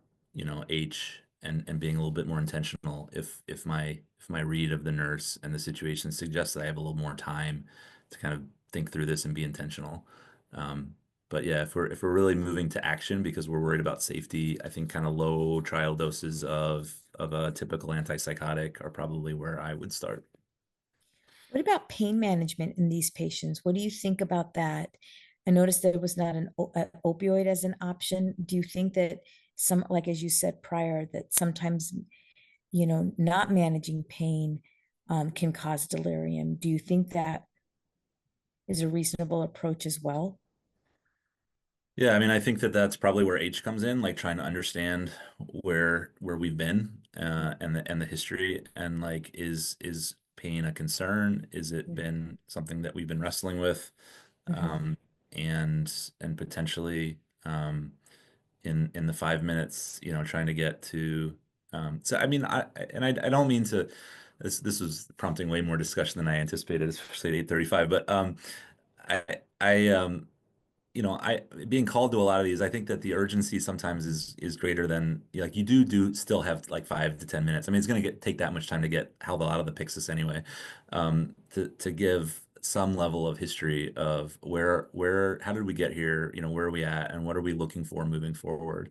H, and being a little bit more intentional if my read of the nurse and the situation suggests that I have a little more time to kind of think through this and be intentional. But yeah, if we're really moving to action because we're worried about safety, I think kind of low trial doses of a typical antipsychotic are probably where I would start. What about pain management in these patients? What do you think about that? I noticed there was not an opioid as an option. Do you think that some, like as you said prior, that sometimes, not managing pain can cause delirium? Do you think that is a reasonable approach as well? Yeah, I mean, I think that that's probably where H comes in, like trying to understand where we've been, and the history, and like, is pain a concern? Is it been something that we've been wrestling with, Mhm. um, and potentially, in the 5 minutes, trying to get to, so I mean, I don't mean to, this was prompting way more discussion than I anticipated, especially at 8:35, but I being called to a lot of these, I think that the urgency sometimes is greater than, like, you do still have like 5 to 10 minutes. I mean, it's going to take that much time to get held out of the Pyxis anyway, to give some level of history of how did we get here, where are we at, and what are we looking for moving forward.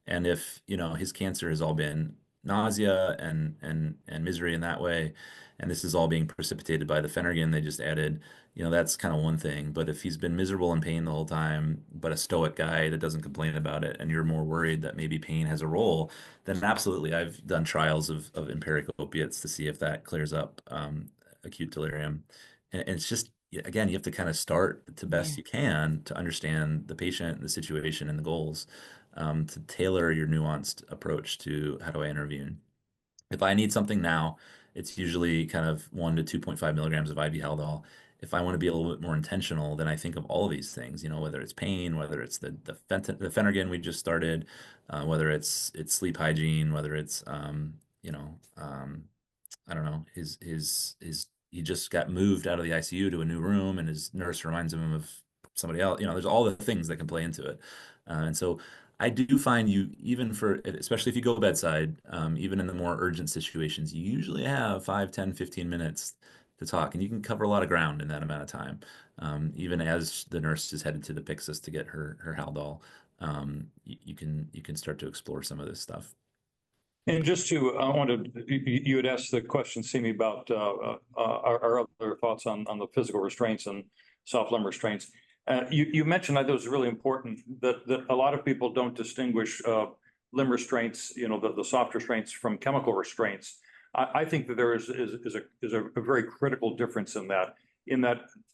And if, his cancer has all been nausea and misery in that way, and this is all being precipitated by the Phenergan they just added, that's kind of one thing. But if he's been miserable in pain the whole time, but a stoic guy that doesn't complain about it, and you're more worried that maybe pain has a role, then absolutely. I've done trials of empiric opiates to see if that clears up, acute delirium. And it's just, again, you have to kind of start to best Yeah. you can to understand the patient, the situation, and the goals, to tailor your nuanced approach to how do I intervene. If I need something now, it's usually kind of 1 to 2.5 milligrams of IV Haldol. if I want to be a little bit more intentional, then I think of all of these things, you know, whether it's pain, whether it's the Phenergan we just started, whether it's sleep hygiene, whether it's you know, I don't know, his he just got moved out of the ICU to a new room, and his nurse reminds him of somebody else. You know, there's all the things that can play into it, and so I do find you, even for, especially if you go bedside, even in the more urgent situations, you usually have 5, 10, 15 minutes to talk, and you can cover a lot of ground in that amount of time. Even as the nurse is headed to the Pyxis to get her Haldol, you can start to explore some of this stuff. And just to, I wanted, you had asked the question, Simi, about our other thoughts on the physical restraints and soft limb restraints. You mentioned, I thought it was really important that a lot of people don't distinguish limb restraints, you know, the soft restraints from chemical restraints. I think that there is a very critical difference in that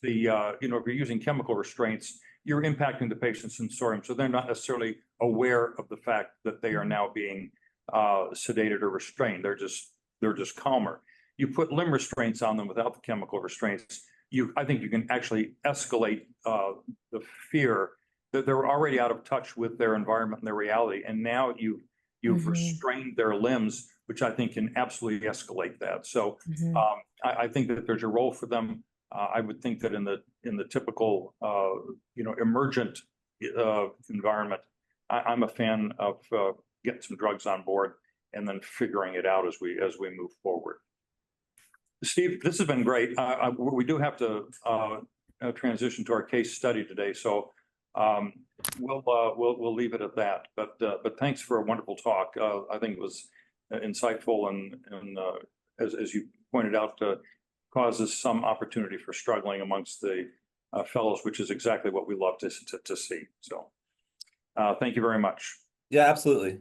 the, you know, if you're using chemical restraints, you're impacting the patient's sensorium. So they're not necessarily aware of the fact that they are now being sedated or restrained. They're just calmer. You put limb restraints on them without the chemical restraints, I think you can actually escalate the fear that they're already out of touch with their environment and their reality, and now you've restrained their limbs, which I think can absolutely escalate that. So I think that there's a role for them. I would think that in the typical you know, emergent environment, I'm a fan of getting some drugs on board and then figuring it out as we move forward. Steve, this has been great. We do have to transition to our case study today, so we'll leave it at that. But thanks for a wonderful talk. I think it was insightful and as you pointed out, causes some opportunity for struggling amongst the fellows, which is exactly what we love to see. So thank you very much. Yeah, absolutely.